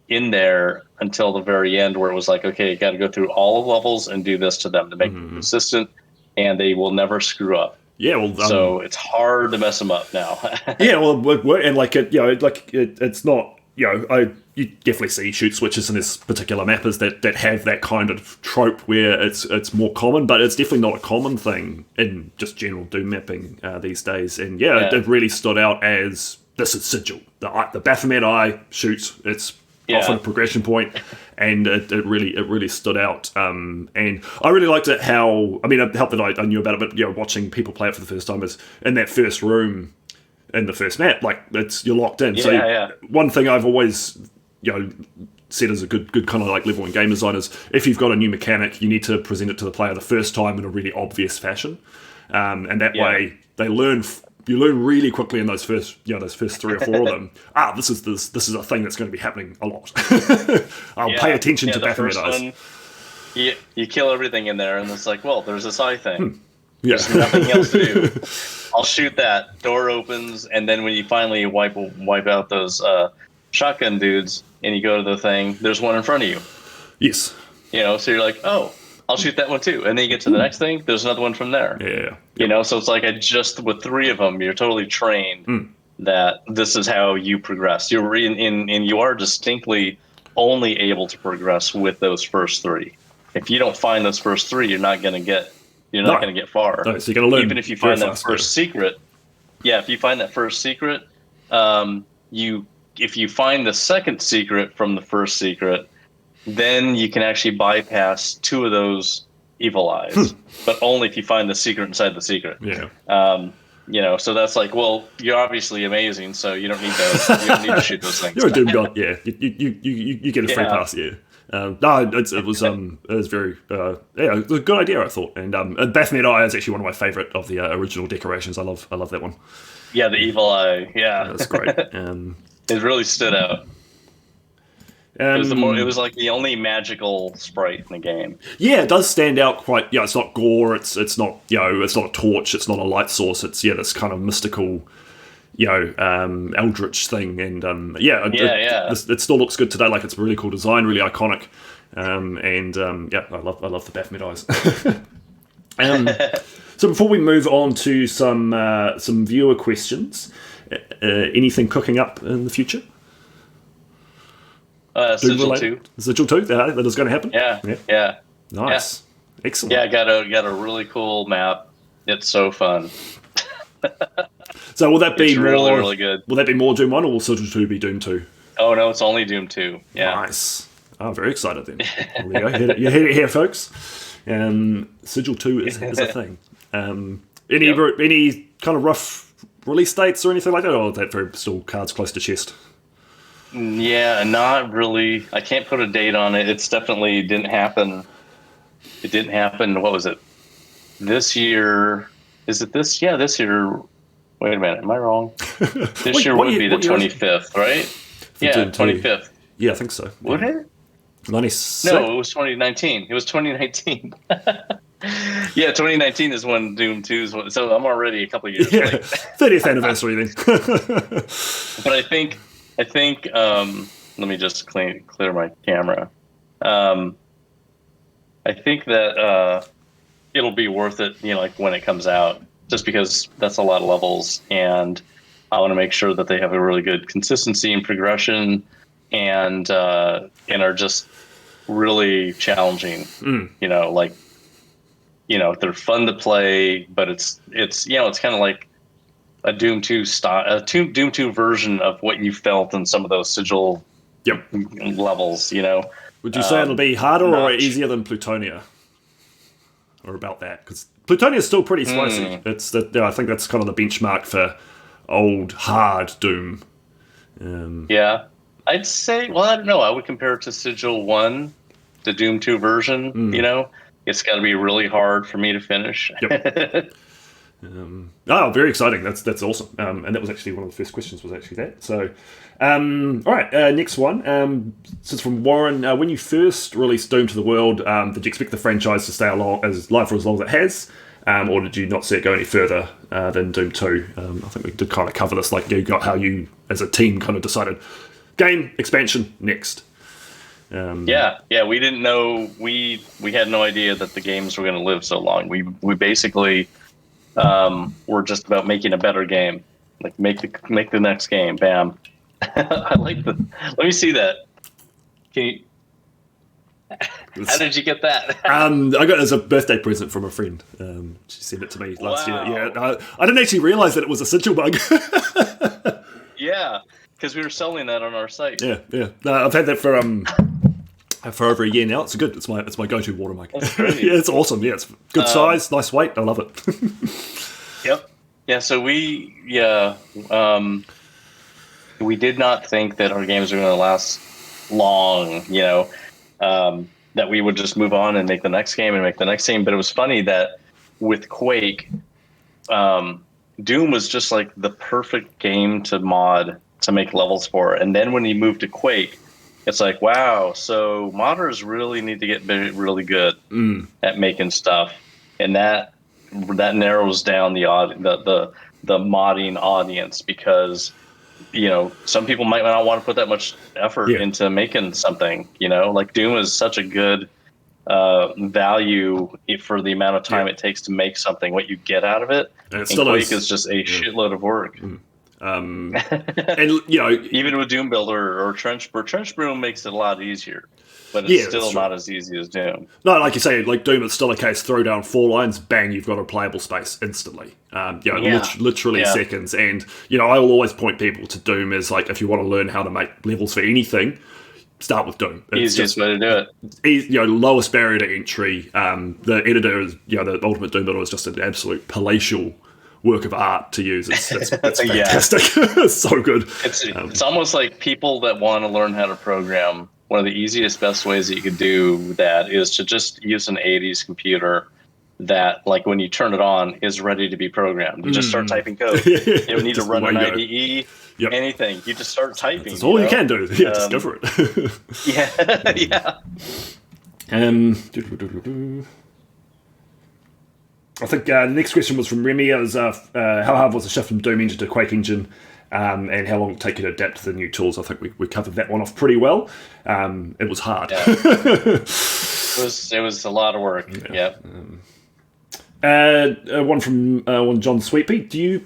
in there until the very end, where it was like, okay, you got to go through all the levels and do this to them to make them consistent, and they will never screw up. Yeah, well, so it's hard to mess them up now. Yeah, well, and it's not you definitely see shoot switches in this particular mappers that have that kind of trope where it's more common, but it's definitely not a common thing in just general Doom mapping these days. And it really stood out as this is Sigil. The Baphomet Eye shoots. It's often a progression point, and it really stood out. And I really liked it. It helped that I knew about it, but watching people play it for the first time is in that first room. In the first map, like you're locked in. One thing I've always, said as a good kind of like level 1 game design is if you've got a new mechanic, you need to present it to the player the first time in a really obvious fashion, and that way they learn. You learn really quickly in those first 3 or 4 of them. This is a thing that's going to be happening a lot. I'll pay attention to Baphomet Eyes. You kill everything in there, and it's like, well, there's this eye thing. There's nothing else to do. I'll shoot that. Door opens, and then when you finally wipe out those shotgun dudes, and you go to the thing, there's one in front of you. Yes. So you're like, oh, I'll shoot that one too. And then you get to the next thing, there's another one from there. Yeah. So it's like with 3 of them, you're totally trained that this is how you progress. You are distinctly only able to progress with those first 3. If you don't find those first 3, you're not going to get far. No, so you're going to learn. Even if you find that first secret. Yeah, if you find that first secret, if you find the second secret from the first secret, then you can actually bypass 2 of those evil eyes, but only if you find the secret inside the secret. Yeah. So that's like, well, you're obviously amazing, so you don't need to shoot those things. You're a Doom god, yeah. You get a free pass, yeah. It was very it was a good idea, I thought. And Baphomet Eye is actually one of my favourite of the original decorations. I love that one. Yeah, the evil eye. Yeah, that's great. It really stood out. It was like the only magical sprite in the game. Yeah, it does stand out quite. It's not gore. It's not it's not a torch. It's not a light source. It's this kind of mystical, eldritch thing. And it still looks good today. Like it's a really cool design, really iconic. I love the Baphomet Eyes. So before we move on to some viewer questions, anything cooking up in the future? Sigil 2. Sigil 2, that is going to happen? Yeah. Nice. Yeah. Excellent. Yeah, got a really cool map. It's so fun. So will that be really, really good. Will that be more Doom 1 or will Sigil 2 be Doom 2? Oh, no, it's only Doom 2. Yeah. Nice. I'm very excited then. There you go. You heard it here, folks. Sigil 2 is a thing. Any kind of rough release dates or anything like that? Or is that still cards close to chest? Yeah, not really. I can't put a date on it. It's definitely didn't happen. It didn't happen. What was it? This year? Is it this? Yeah, this year. Wait a minute. Am I wrong? This year would be the 25th, right? Yeah, 25th. Yeah, I think so. Would it? 96? No, it was 2019. It was 2019. Yeah, 2019 is when Doom 2's. So I'm already a couple of years late. 30th anniversary then. But I think. Let me just clear my camera. I think that it'll be worth it, like when it comes out, just because that's a lot of levels, and I want to make sure that they have a really good consistency and progression, and are just really challenging. They're fun to play, but it's kind of like a Doom 2 Doom 2 version of what you felt in some of those Sigil levels, Would you say it'll be harder or easier than Plutonia? Or about that? Because Plutonia is still pretty spicy. I think that's kind of the benchmark for old, hard Doom. Yeah. I'd say, well, I don't know. I would compare it to Sigil 1, the Doom 2 version, It's got to be really hard for me to finish. Yep. Very exciting. That's awesome. And that was actually one of the first questions was actually that. So, all right, next one. This is from Warren. When you first released Doom to the world, did you expect the franchise to stay alive for as long as it has? Or did you not see it go any further than Doom 2? I think we did kind of cover this, like you got how you, as a team, kind of decided game, expansion, next. We didn't know. We had no idea that the games were going to live so long. We basically... we're just about making a better game. Like make the next game, bam. I like the. Let me see that. Can you? How did you get that? I got it as a birthday present from a friend. She sent it to me last year. Wow. Yeah, I didn't actually realize that it was a sigil bug. Yeah, because we were selling that on our site. Yeah. No, I've had that for over a year now. It's good. It's my go-to watermark. That's great. Yeah, it's awesome. Yeah, it's good size, nice weight. I love it. Yep. Yeah. So we did not think that our games were going to last long. That we would just move on and make the next game and make the next game. But it was funny that with Quake, Doom was just like the perfect game to mod to make levels for. And then when you move to Quake, it's like, wow, so modders really need to get really good at making stuff. And that narrows down the modding audience, because some people might not want to put that much effort into making something. Like Doom is such a good value for the amount of time it takes to make something, what you get out of it. And Quake is just a shitload of work. And even with Doom Builder or Trench Broom makes it a lot easier, but it's still not as easy as Doom. No, like you say, like Doom, it's still a case. Throw down 4 lines, bang, you've got a playable space instantly. Literally seconds. And I will always point people to Doom as like, if you want to learn how to make levels for anything, start with Doom. It's easiest way to do it. Lowest barrier to entry. The editor is, the Ultimate Doom Builder is just an absolute palatial work of art to use. It's fantastic. It's so good. It's almost like people that want to learn how to program. One of the easiest, best ways that you could do that is to just use an 80s computer that, like, when you turn it on, is ready to be programmed. You just start typing code. You don't need to run an IDE, anything. You just start typing. That's all you can do. Yeah, just go for it. Yeah. I think the next question was from Remy. It was how hard was the shift from Doom engine to Quake engine, and how long did it take you to adapt to the new tools? I think we covered that one off pretty well. It was hard. Yeah. It was a lot of work. Yeah. One from John Sweetpea. Do you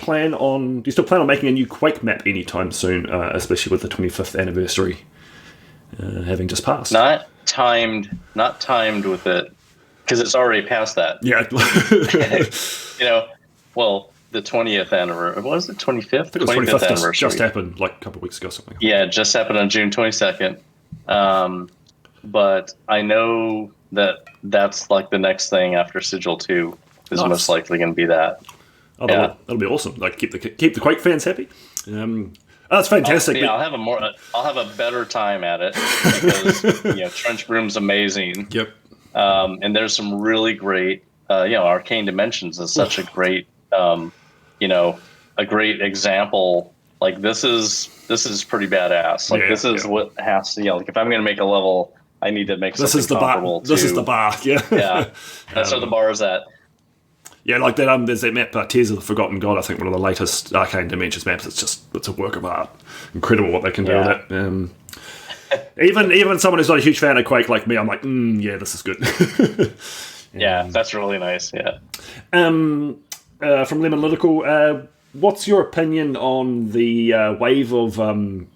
still plan on making a new Quake map anytime soon, especially with the 25th anniversary having just passed? Not timed with it, because it's already past that. Yeah. The 20th anniversary. What was it? 25th? I think it was 25th anniversary. Just happened like a couple of weeks ago, something. Yeah, it just happened on June 22nd. But I know that's like the next thing after Sigil 2 is most likely going to be that. Oh, that'll be awesome. Like keep the Quake fans happy. That's fantastic. I'll have a better time at it because Trench Broom's amazing. Yep. And there's some really great, Arcane Dimensions is such a great, a great example. Like this is pretty badass. Like this is what has to, like if I'm going to make a level, I need to make something comparable. This is the bar. Yeah. Yeah. That's where the bar is at. Yeah, like that. There's that map, Tears of the Forgotten God. I think one of the latest Arcane Dimensions maps. It's a work of art. Incredible what they can do with it. Even someone who's not a huge fan of Quake like me, I'm like, this is good. Yeah, that's really nice. Yeah. From Lemon Lytical, what's your opinion on the wave of actual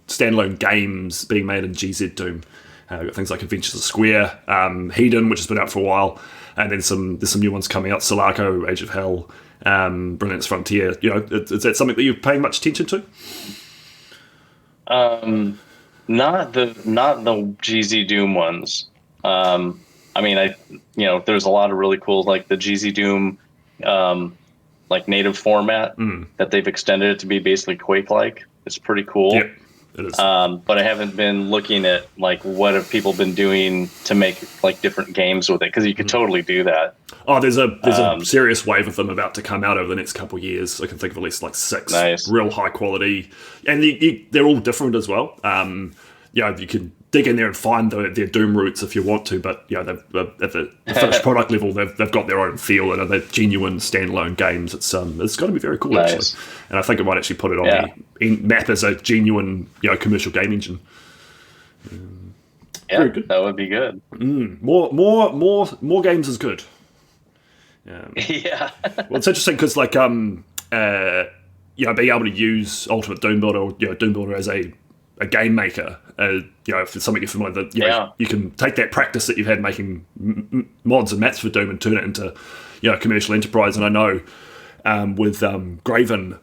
standalone games being made in GZ Doom? We've got things like Adventures of Square, Hedon, which has been out for a while, and then there's some new ones coming out, Sulaco, Age of Hell, Brilliance Frontier. Is that something that you're paying much attention to? Not the GZ Doom ones. There's a lot of really cool, like the GZ Doom, like native format that they've extended it to be basically Quake-like. It's pretty cool. Yep, it is. But I haven't been looking at like what have people been doing to make like different games with it, because you could totally do that. Oh, there's a serious wave of them about to come out over the next couple of years. I can think of at least like 6 real high quality, and they're all different as well. You can dig in there and find their Doom roots if you want to, but at the finished product level, they've got their own feel and they're genuine standalone games. It's got to be very cool actually, and I think it might actually put it on the map as a genuine commercial game engine. Yeah, that would be good. More games is good. Yeah. Well, it's interesting because like being able to use Ultimate Doom Builder or Doom Builder as a game maker, if it's something you're familiar with, you can take that practice that you've had making mods and maps for Doom and turn it into commercial enterprise. And I know with Graven,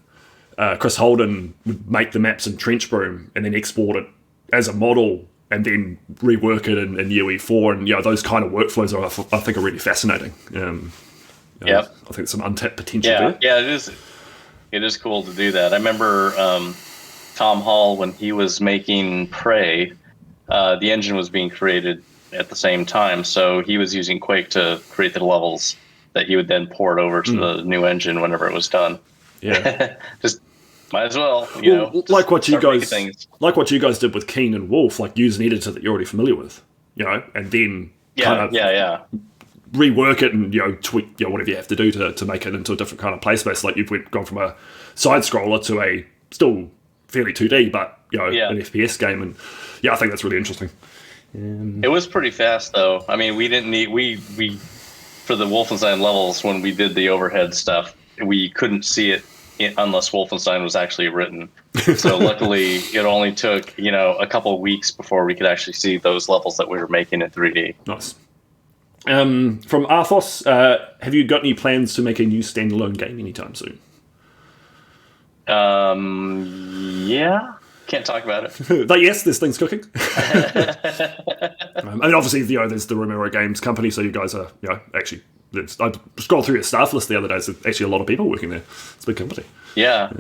Chris Holden would make the maps in Trenchbroom and then export it as a model and then rework it in UE4, and those kind of workflows I think are really fascinating. I think there's some untapped potential there. Yeah, it is. It is cool to do that. I remember Tom Hall, when he was making Prey, the engine was being created at the same time, so he was using Quake to create the levels that he would then port over to the new engine whenever it was done. Yeah, just might as well, like what you guys did with Keen and Wolf, like use an editor that you're already familiar with, and then rework it and tweak whatever you have to do to make it into a different kind of play space. Like you've gone from a side scroller to a still fairly 2D, but an FPS game, and I think that's really interesting. It was pretty fast though. I mean, we didn't need we for the Wolfenstein levels, when we did the overhead stuff, we couldn't see it unless Wolfenstein was actually written. So luckily, it only took a couple of weeks before we could actually see those levels that we were making in 3D. Nice. From Arthos, have you got any plans to make a new standalone game anytime soon? Yeah. Can't talk about it. But yes, this thing's cooking. I mean, obviously, there's the Romero Games company, so you guys are, actually, I scrolled through your staff list the other day, so actually a lot of people working there. It's a big company. Yeah.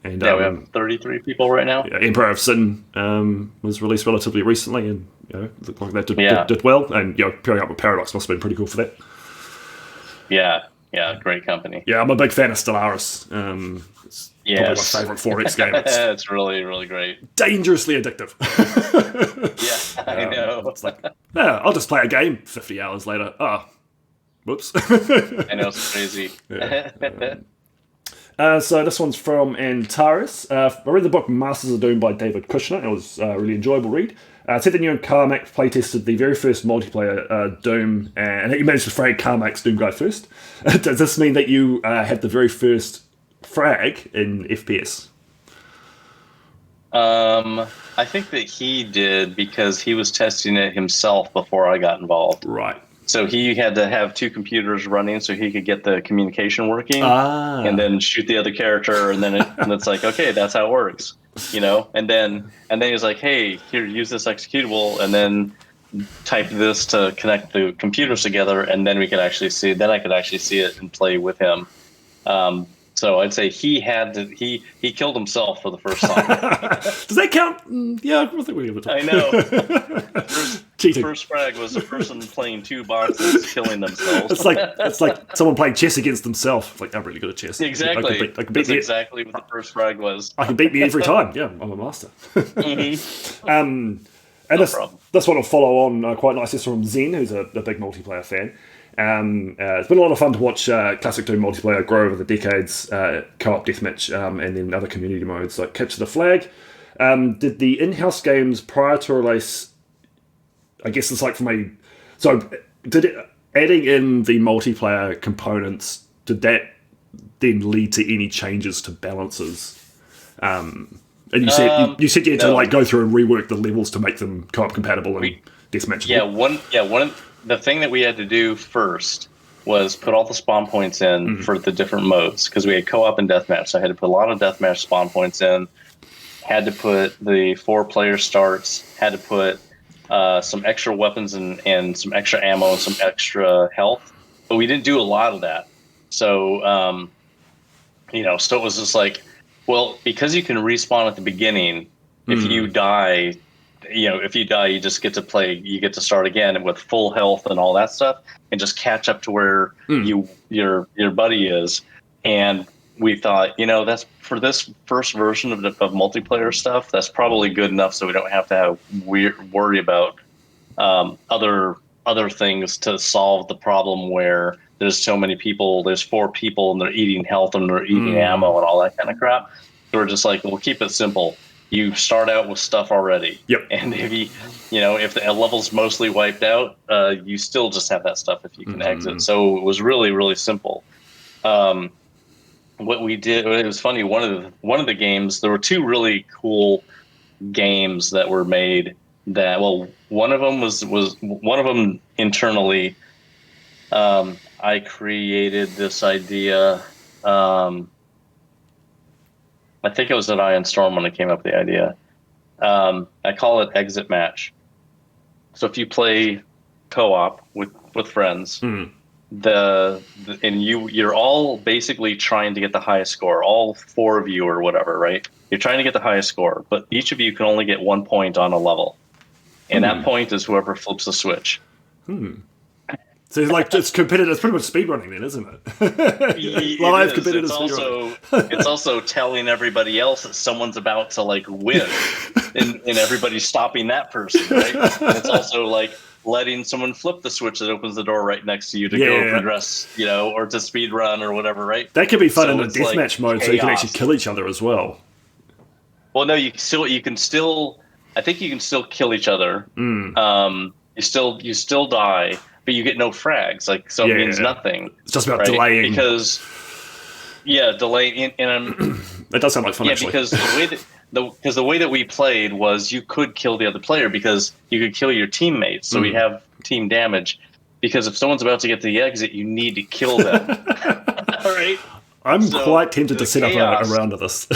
We have 33 people right now. Yeah, Empire of Sin was released relatively recently, and it looked like that did well. And pairing up with Paradox must have been pretty cool for that. Yeah, great company. Yeah, I'm a big fan of Stellaris. It's probably my favourite 4X game. It's really, really great. Dangerously addictive. I know. It's like, I'll just play a game 50 hours later. Whoops. I know, it's crazy. So this one's from Antares. I read the book Masters of Doom by David Kushner. It was a really enjoyable read. It said that you and Carmack playtested the very first multiplayer Doom, and that you managed to frag Carmack's Doom guy first. Does this mean that you had the very first frag in FPS? I think that he did because he was testing it himself before I got involved. Right. So he had to have two computers running so he could get the communication working, and then shoot the other character, and then it's like, okay, that's how it works, And then he's like, hey, here, use this executable, and then type this to connect the computers together, and then we could actually see. Then I could actually see it and play with him. So I'd say he killed himself for the first time. Does that count? Yeah, I don't think we ever talked. I know. Cheating. First frag was a person playing two boxes killing themselves. It's like someone playing chess against themselves. Like, I'm really good at chess. Exactly. I can beat That's exactly what the first frag was. I can beat me every time. Yeah, I'm a master. Mm-hmm. And this one will follow on quite nicely from Zen, who's a big multiplayer fan. It's been a lot of fun to watch classic Doom multiplayer grow over the decades, co-op deathmatch, and then other community modes like Capture the Flag. Did the in-house games prior to release, I guess it's like adding in the multiplayer components, did that then lead to any changes to balances? And you said you had to go through and rework the levels to make them co-op compatible and deathmatchable. The thing that we had to do first was put all the spawn points in for the different modes, because we had co-op and deathmatch. So I had to put a lot of deathmatch spawn points in, had to put the 4-player starts, had to put some extra weapons and some extra ammo and some extra health. But we didn't do a lot of that. So, so it was just like, well, because you can respawn at the beginning, if you die, you just get to play, you get to start again with full health and all that stuff, and just catch up to where your buddy is. And we thought, that's for this first version of multiplayer stuff, that's probably good enough, so we don't have to worry about other things to solve the problem where there's so many people, there's 4 people, and they're eating health and they're eating ammo and all that kind of crap. So we're just like, we'll keep it simple. You start out with stuff already. Yep. And if if the level's mostly wiped out, you still just have that stuff if you can exit. So it was really, really simple. what we did, it was funny. One of the games, there were two really cool games that were made. That, well, one of them was one of them internally. I created this idea. I think it was at Iron Storm when I came up with the idea. I call it Exit Match. So if you play co-op with friends, and you're all basically trying to get the highest score, all four of you or whatever, right? You're trying to get the highest score, but each of you can only get 1 point on a level, and that point is whoever flips the switch. So it's like it's competitive. It's pretty much speedrunning, then, isn't it? Live competitive speedrunning. It's also telling everybody else that someone's about to like win, and everybody's stopping that person, right? And it's also like letting someone flip the switch that opens the door right next to you to go progress, or to speed run or whatever, right? That could be fun in the deathmatch mode, so you can actually kill each other as well. Well, no, you can still. I think you can still kill each other. You still die. But you get no frags, it means nothing. It's just about delaying. Because, delaying. And that does sound like fun, actually. Because the way that we played was you could kill the other player because you could kill your teammates. So we have team damage. Because if someone's about to get to the exit, you need to kill them. All right? I'm quite tempted to set up a round of this.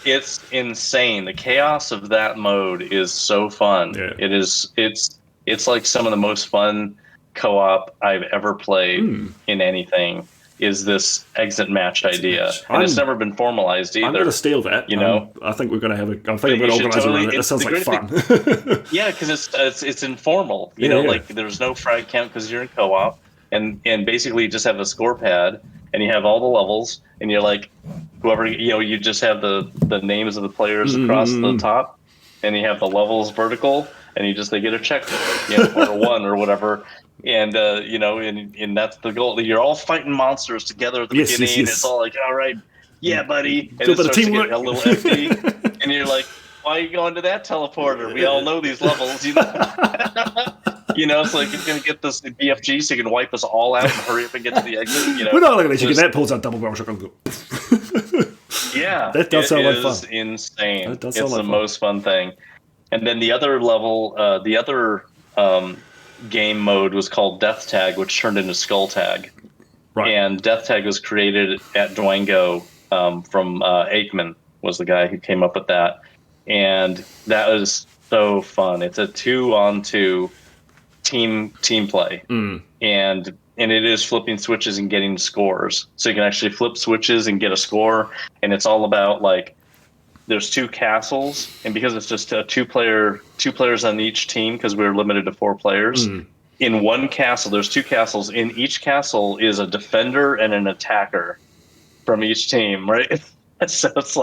It's insane. The chaos of that mode is so fun. Yeah. It's like some of the most fun co-op I've ever played in anything. Is this exit match idea, and it's never been formalized either. I'm going to steal that. I think we're going to have a. I think I'm going to organize around it. That sounds like fun. Yeah, because it's informal. Like there's no frag count because you're in co-op, and basically you just have a score pad, and you have all the levels, and you're like, whoever you just have the names of the players across the top, and you have the levels vertical. And they get a check, or a 1 or whatever, and and that's the goal. You're all fighting monsters together at the beginning. Yes. It's all like, all right, yeah, buddy, and it starts to get a little empty, and you're like, why are you going to that teleporter? We all know these levels, It's like you're gonna get this BFG so you can wipe us all out and hurry up and get to the exit. We're not looking at you. That pulls out double barrel shotgun. Yeah, that does sound like fun. It's insane. It's the most fun thing. And then the other level, game mode was called Death Tag, which turned into Skull Tag. Right. And Death Tag was created at Dwango from Aikman was the guy who came up with that. And that was so fun. It's a 2-on-2 team play. And it is flipping switches and getting scores. So you can actually flip switches and get a score. And it's all about there's 2 castles, and because it's just two players on each team, because we're limited to 4 players. In one castle, there's 2 castles. In each castle is a defender and an attacker from each team, right? So it's sounds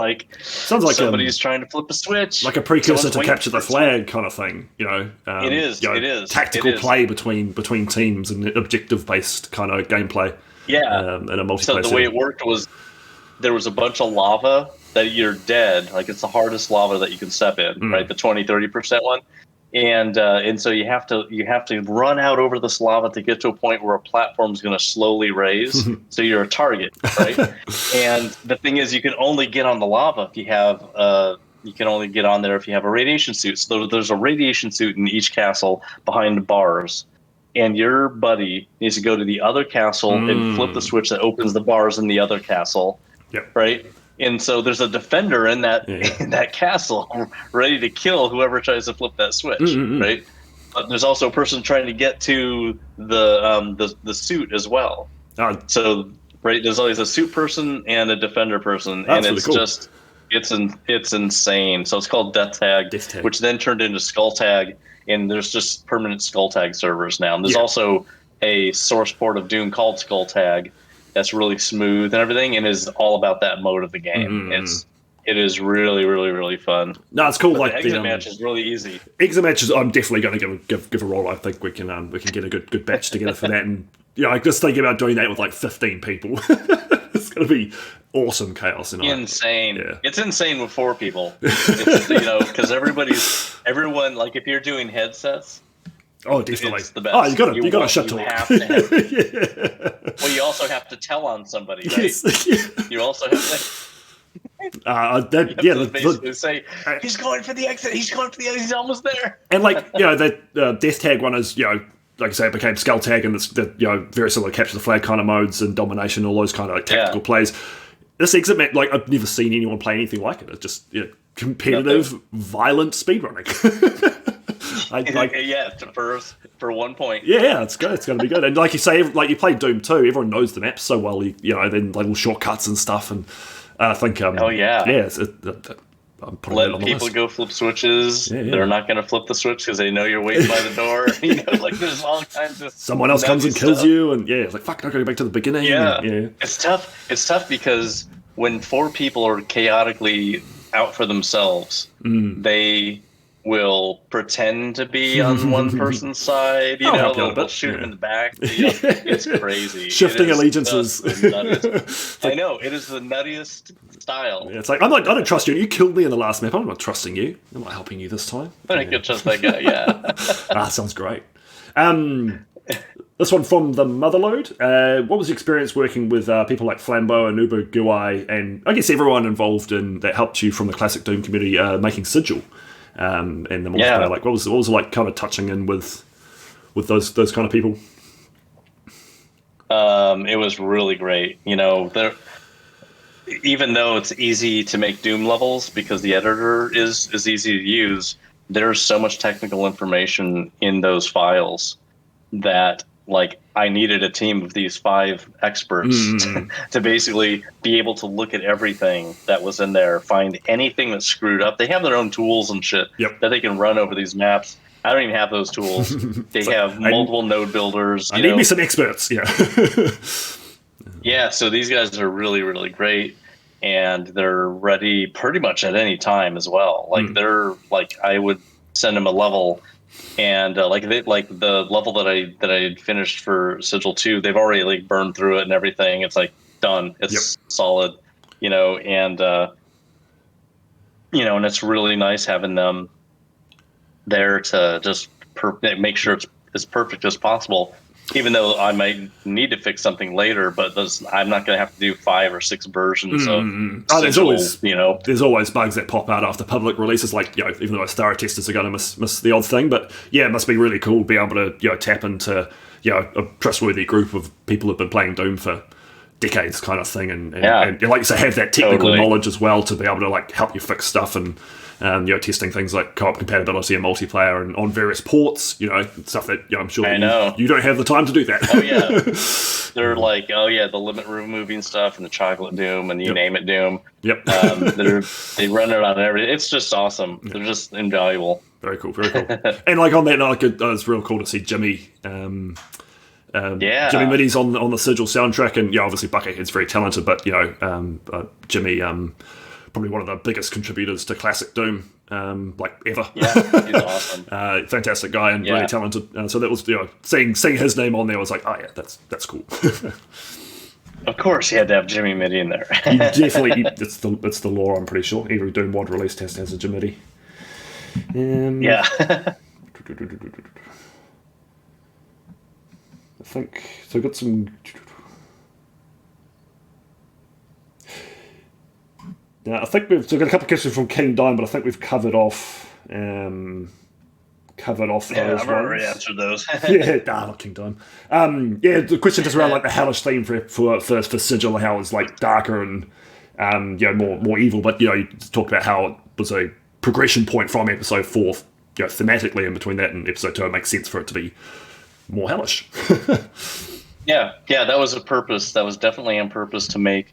like somebody's trying to flip a switch, like a precursor to capture the flag kind of thing. It is tactical play between teams and objective based kind of gameplay. Yeah, in a multiplayer. So the way it worked was there was a bunch of lava that you're dead, it's the hardest lava that you can step in, right? The 20-30% one, and so you have to run out over this lava to get to a point where a platform is going to slowly raise, so you're a target, right? And the thing is, you can only get on the lava if you have you can only get on there if you have a radiation suit. So there's a radiation suit in each castle behind bars. And your buddy needs to go to the other castle and flip the switch that opens the bars in the other castle, right? And so there's a defender in that castle ready to kill whoever tries to flip that switch, right? But there's also a person trying to get to the suit as well. So there's always a suit person and a defender person, and it's really cool. It's insane. So it's called Death Tag, which then turned into Skull Tag, and there's just permanent Skull Tag servers now. And there's also a source port of Doom called Skull Tag that's really smooth and everything, and is all about that mode of the game. It is really, really, really fun. No, it's cool. But the exit match is really easy. Exit matches, I'm definitely going to give a roll. I think we can get a good batch together for that, and just thinking about doing that with 15 people. It's going to be awesome chaos. Insane. Yeah. It's insane with 4 people. It's, because everyone, if you're doing headsets, Oh, definitely. It's the best. Oh, you got to shit You talk. have to have, well, you also have to tell on somebody, right? Yes. You also have to. Basically say he's going for the exit. He's going for the exit. He's almost there. And like that death tag one is like I say, it became skull tag, and it's very similar to capture the flag kind of modes and domination, all those kind of like tactical plays. This exit map, like I've never seen anyone play anything like it. It's just competitive, violent speedrunning. For 1 point. Yeah, it's good. It's going to be good. And like you say, like you play Doom 2, everyone knows the map so well. Then little shortcuts and stuff, and I think I'm putting Let people go flip switches. Yeah. They're not going to flip the switch because they know you're waiting by the door. Like there's all kinds of someone else comes and kills you, and it's like fuck, I got to go back to the beginning. Yeah, it's tough. It's tough because when 4 people are chaotically out for themselves, they will pretend to be on one person's side. They'll shoot him in the back. It's crazy. Shifting allegiances. I know, it is the nuttiest style. Yeah, it's like I don't trust you. You killed me in the last map. I'm not trusting you. I'm not helping you this time. I could trust that guy. Yeah. Sounds great. This one from the Motherload. What was the experience working with people like Flambeau and Uber Guai, and I guess everyone involved in that helped you from the classic Doom community making Sigil? And the multiplayer, like what was it like, kind of touching in with those kind of people? It was really great. Even though it's easy to make Doom levels because the editor is easy to use, there's so much technical information in those files that like I needed a team of these 5 experts to basically be able to look at everything that was in there, find anything that's screwed up. They have their own tools and shit that they can run over these maps. I don't even have those tools. They have multiple node builders. I need me some experts. Yeah, so these guys are really, really great, and they're ready pretty much at any time as well. Like they're like, I would send them a level. And the level that I had finished for Sigil 2, they've already like burned through it and everything. It's like done. It's solid, and and it's really nice having them there to just make sure it's as perfect as possible. Even though I might need to fix something later, but I'm not going to have to do 5 or 6 versions of Sigil, there's always bugs that pop out after public releases, like, even though Star testers are going to miss the odd thing, but it must be really cool to be able to, tap into, a trustworthy group of people who've been playing Doom for decades kind of thing, and like you say, have that technical knowledge as well to be able to like help you fix stuff and testing things like co-op compatibility and multiplayer and on various ports, stuff that I'm sure you don't have the time to do that. Oh yeah, they're like, the limit removing stuff and the chocolate Doom and you name it Doom. Yep. They run it on everything. It's just awesome. Yep. They're just invaluable. Very cool. And like on that note, it's real cool to see Jimmy. Jimmy Middy's on the Sigil soundtrack, and obviously Buckethead's very talented, but Jimmy probably one of the biggest contributors to classic Doom like ever. Yeah, he's awesome. Fantastic guy and really talented. So that was seeing his name on there was like, oh yeah, that's cool. Of course, he had to have Jimmy Middy in there. Definitely, it's the law. I'm pretty sure every Doom mod release has a Jim Middy. Yeah. I think so. I've got some. Now, I think we've got a couple of questions from King Dime, but I think we've covered off. Those I've already answered those. Not King Dime. The question just around like the hellish theme for Sigil, how it's like darker and more evil. But you talked about how it was a progression point from episode 4, thematically in between that and episode 2. It makes sense for it to be more hellish. Yeah, that was a purpose. That was definitely on purpose to make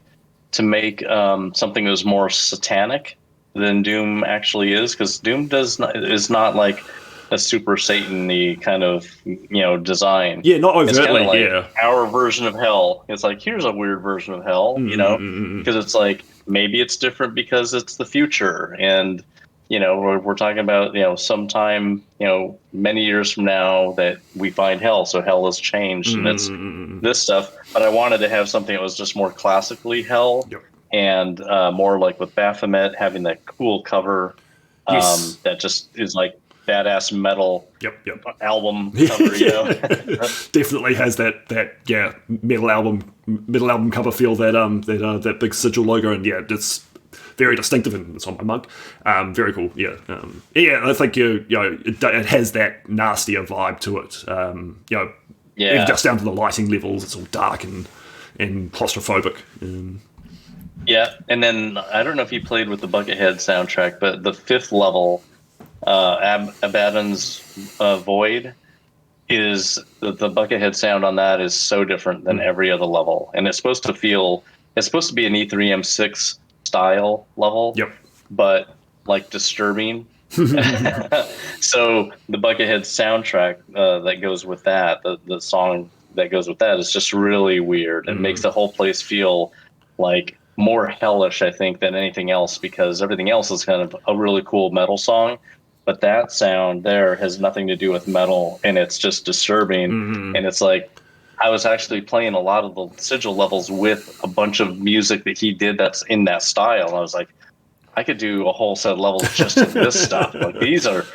something that was more satanic than Doom actually is, because Doom is not like a super Satan-y kind of design. Yeah, not overtly. It's kind of like our version of hell. It's like, here's a weird version of hell, because it's like maybe it's different because it's the future, and we're talking about sometime many years from now that we find hell, so hell has changed, and it's this stuff. But I wanted to have something that was just more classically hell, and more like with Baphomet having that cool cover that just is like badass metal Yep. album cover. You know, Definitely has that metal album cover feel, that big sigil logo, and yeah, it's very distinctive, and it's on my mug. Very cool. Yeah. I think it has that nastier vibe to it. Even just down to the lighting levels, it's all dark and claustrophobic. Yeah, and then I don't know if you played with the Buckethead soundtrack, but the fifth level, Abaddon's Void, is the Buckethead sound on that is so different than every other level, and it's supposed to be an E3M6 style level, but like disturbing. So the Buckethead soundtrack that goes with that, the song that goes with that, is just really weird. It makes the whole place feel like more hellish, I think, than anything else, because everything else is kind of a really cool metal song, but that sound there has nothing to do with metal, and it's just disturbing. And it's like, I was actually playing a lot of the Sigil levels with a bunch of music that he did that's in that style. I was like, I could do a whole set of levels just of this stuff. Like these are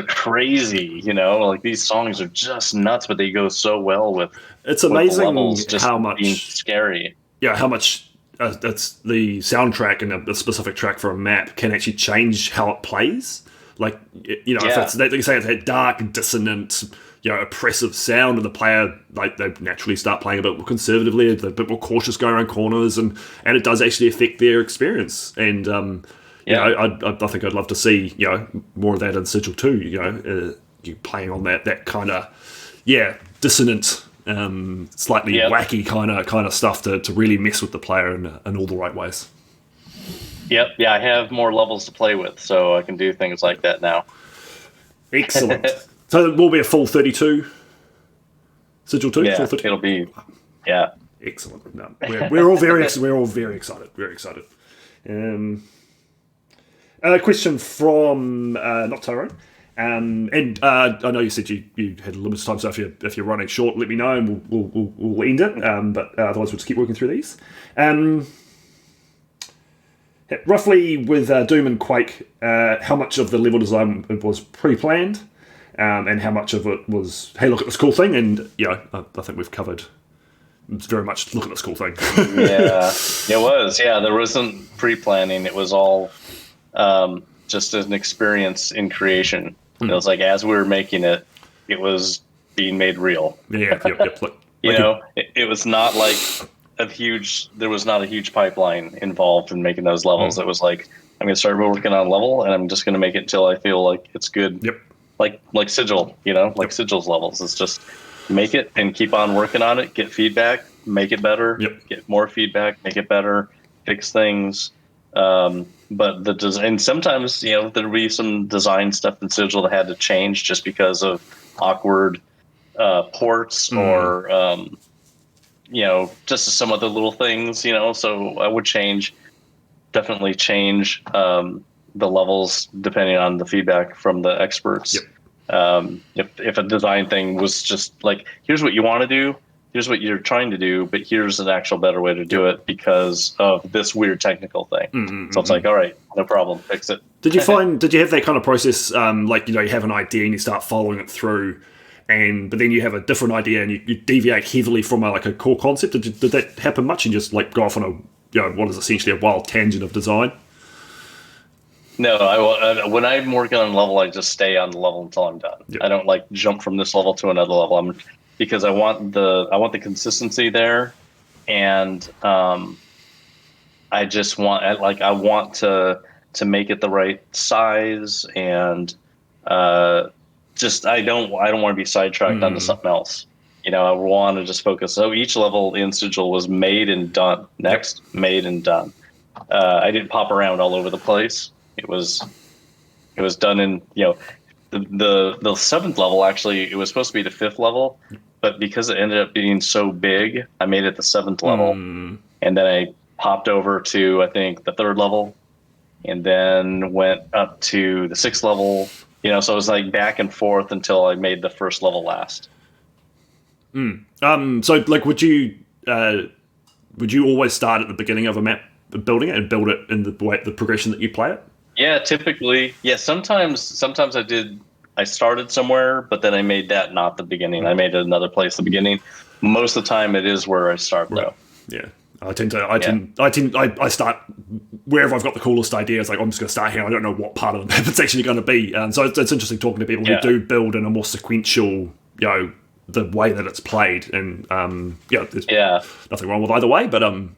crazy, like these songs are just nuts, but they go so well with. It's amazing the levels just how much being scary. Yeah, how much that's the soundtrack and a specific track for a map can actually change how it plays. Like, if it's, they say it's that dark, dissonant, oppressive sound, and the player, like, they naturally start playing a bit more conservatively, a bit more cautious going around corners, and it does actually affect their experience. And I think I'd love to see more of that in Sigil 2. You playing on that kind of dissonant, slightly wacky kind of stuff to really mess with the player in all the right ways. Yep. Yeah, I have more levels to play with, so I can do things like that now. Excellent. So it will be a full 32 Sigil 2? Yeah, full 32? It'll be, yeah. Excellent. No, we're all very excited. Very excited. A question from not Tyrone. And I know you said you had a limited time, so if you're running short, let me know, and we'll end it. But otherwise, we'll just keep working through these. Roughly with Doom and Quake, how much of the level design was pre-planned, and how much of it was, hey, look at this cool thing? And I think we've covered very much look at this cool thing. Yeah, it was. Yeah, there wasn't pre-planning. It was all just an experience in creation. It was like, as we were making it, it was being made real. Yep. Look, it was not like there was not a huge pipeline involved in making those levels. It was like, I'm going to start working on a level, and I'm just going to make it until I feel like it's good. Yep. Like Sigil, Sigil's levels. It's just make it and keep on working on it, get feedback, make it better, get more feedback, make it better, fix things. But the design, sometimes, there'd be some design stuff in Sigil that had to change just because of awkward ports or, just some other little things, so I would definitely change the levels depending on the feedback from the experts. If a design thing was just like, here's what you want to do, here's what you're trying to do, but here's an actual better way to do it because of this weird technical thing. So it's like, all right, no problem, fix it. Did you have that kind of process, you have an idea and you start following it through, but then you have a different idea and you deviate heavily from a core concept? Did that happen much, and just go off on what is essentially a wild tangent of design? No, when I'm working on a level, I just stay on the level until I'm done. I don't jump from this level to another level. Because I want the consistency there, and I just want I want to make it the right size, and I don't want to be sidetracked onto something else. I want to just focus. So each level in Sigil was made and done. Next, made and done. I didn't pop around all over the place. It was done in the seventh level. Actually, it was supposed to be the fifth level, but because it ended up being so big, I made it the seventh level, and then I popped over to, I think, the third level, and then went up to the sixth level. So it was like back and forth until I made the first level last. So would you always start at the beginning of a map, building it, and build it in the progression that you play it? Yeah, typically. Yeah, sometimes I did I started somewhere, but then I made that not the beginning. I made it another place the beginning. Most of the time, it is where I start though. Yeah. I start wherever I've got the coolest ideas. Like, I'm just going to start here. I don't know what part of the map it's actually going to be. And so it's interesting talking to people who do build in a more sequential, the way that it's played. And there's nothing wrong with either way. But I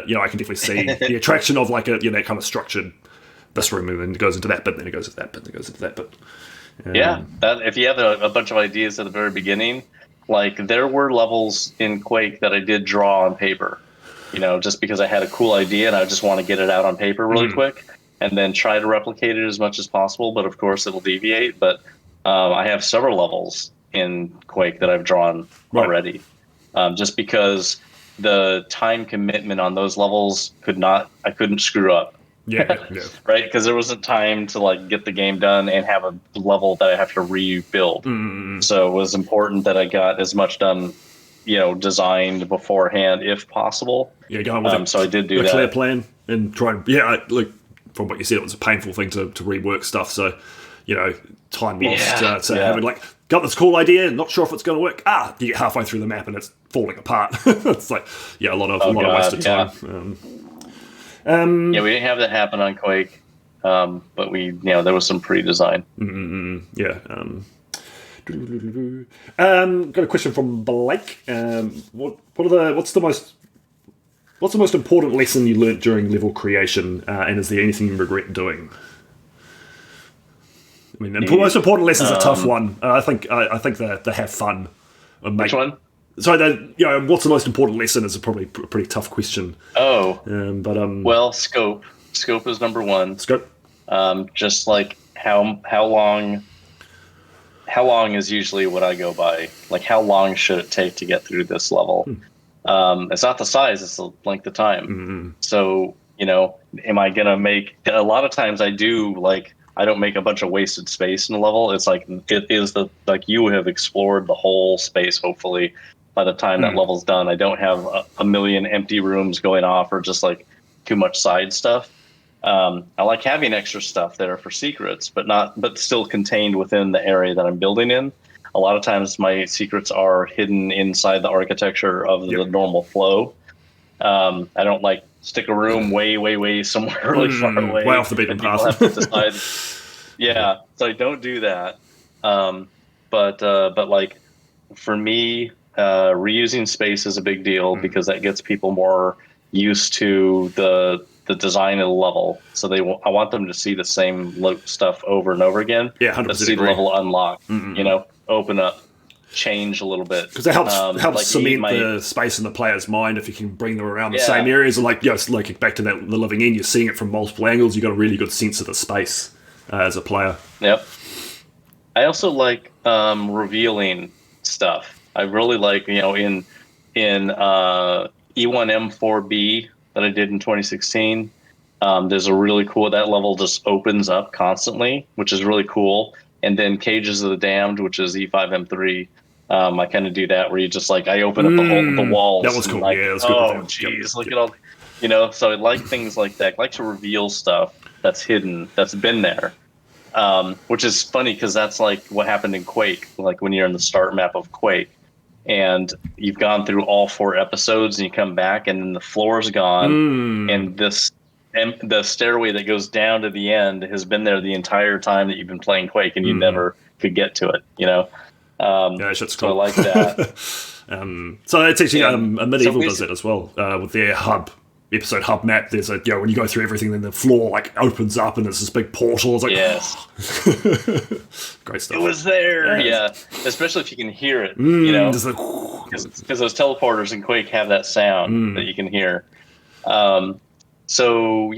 can definitely see the attraction of like that kind of structured. This room, and then it goes into that bit, then it goes into that bit, then it goes into that bit. That if you have a bunch of ideas at the very beginning, like there were levels in Quake that I did draw on paper. Just because I had a cool idea and I just want to get it out on paper really quick and then try to replicate it as much as possible. But of course it'll deviate. But I have several levels in Quake that I've drawn already. Just because the time commitment on those levels I couldn't screw up. Yeah. Right? Because there wasn't time to like get the game done and have a level that I have to rebuild. So it was important that I got as much done designed beforehand if possible. Yeah, going with so I did do that. Clear plan and try and like from what you said, it was a painful thing to rework stuff. So time lost. Having like got this cool idea, not sure if it's going to work. You get halfway through the map and it's falling apart. It's like a lot of wasted time. We didn't have that happen on Quake, but there was some pre-design. Got a question from Blake. What's the most important lesson you learnt during level creation, and is there anything you regret doing? I mean, the most important lesson is a tough one. I think they have fun. Which one? So what's the most important lesson is probably a pretty tough question. Well, scope. Scope is number one. Scope. Just like how long is usually what I go by. Like, how long should it take to get through this level? It's not the size, it's the length of time. So, am I going to make... A lot of times I don't make a bunch of wasted space in a level. It's like, you have explored the whole space, hopefully, by the time that level's done. I don't have a million empty rooms going off or just, like, too much side stuff. I like having extra stuff there for secrets, but still contained within the area that I'm building in. A lot of times my secrets are hidden inside the architecture of the normal flow. I don't like stick a room way somewhere really far away. Way off the beaten path. Have to decide. So I don't do that. But like for me, reusing space is a big deal because that gets people more used to the design of the level. So I want them to see the same stuff over and over again. Yeah, 100% to see the level unlock, open up, change a little bit. Because it helps cement the space in the player's mind if you can bring them around the same areas. And like back to the living end, you're seeing it from multiple angles. You've got a really good sense of the space as a player. Yep. I also like revealing stuff. I really like, in E1M4B that I did in 2016. There's a really cool, that level just opens up constantly, which is really cool. And then Cages of the Damned, which is E5M3, I kind of do that where you just like, I open up the walls. That was cool. Like, that was good. Oh, jeez, look at all, so I like things like that. I like to reveal stuff that's hidden, that's been there. Which is funny because that's like what happened in Quake, like when you're in the start map of Quake. And you've gone through all 4 episodes and you come back and then the floor's gone and the stairway that goes down to the end has been there the entire time that you've been playing Quake and you never could get to it, that's cool. So I like that. So it's actually a Medieval does it as well with their episode hub map. There's when you go through everything, then the floor like opens up and there's this big portal. It's like great stuff. It was there, especially if you can hear it, because those teleporters in Quake have that sound that you can hear. So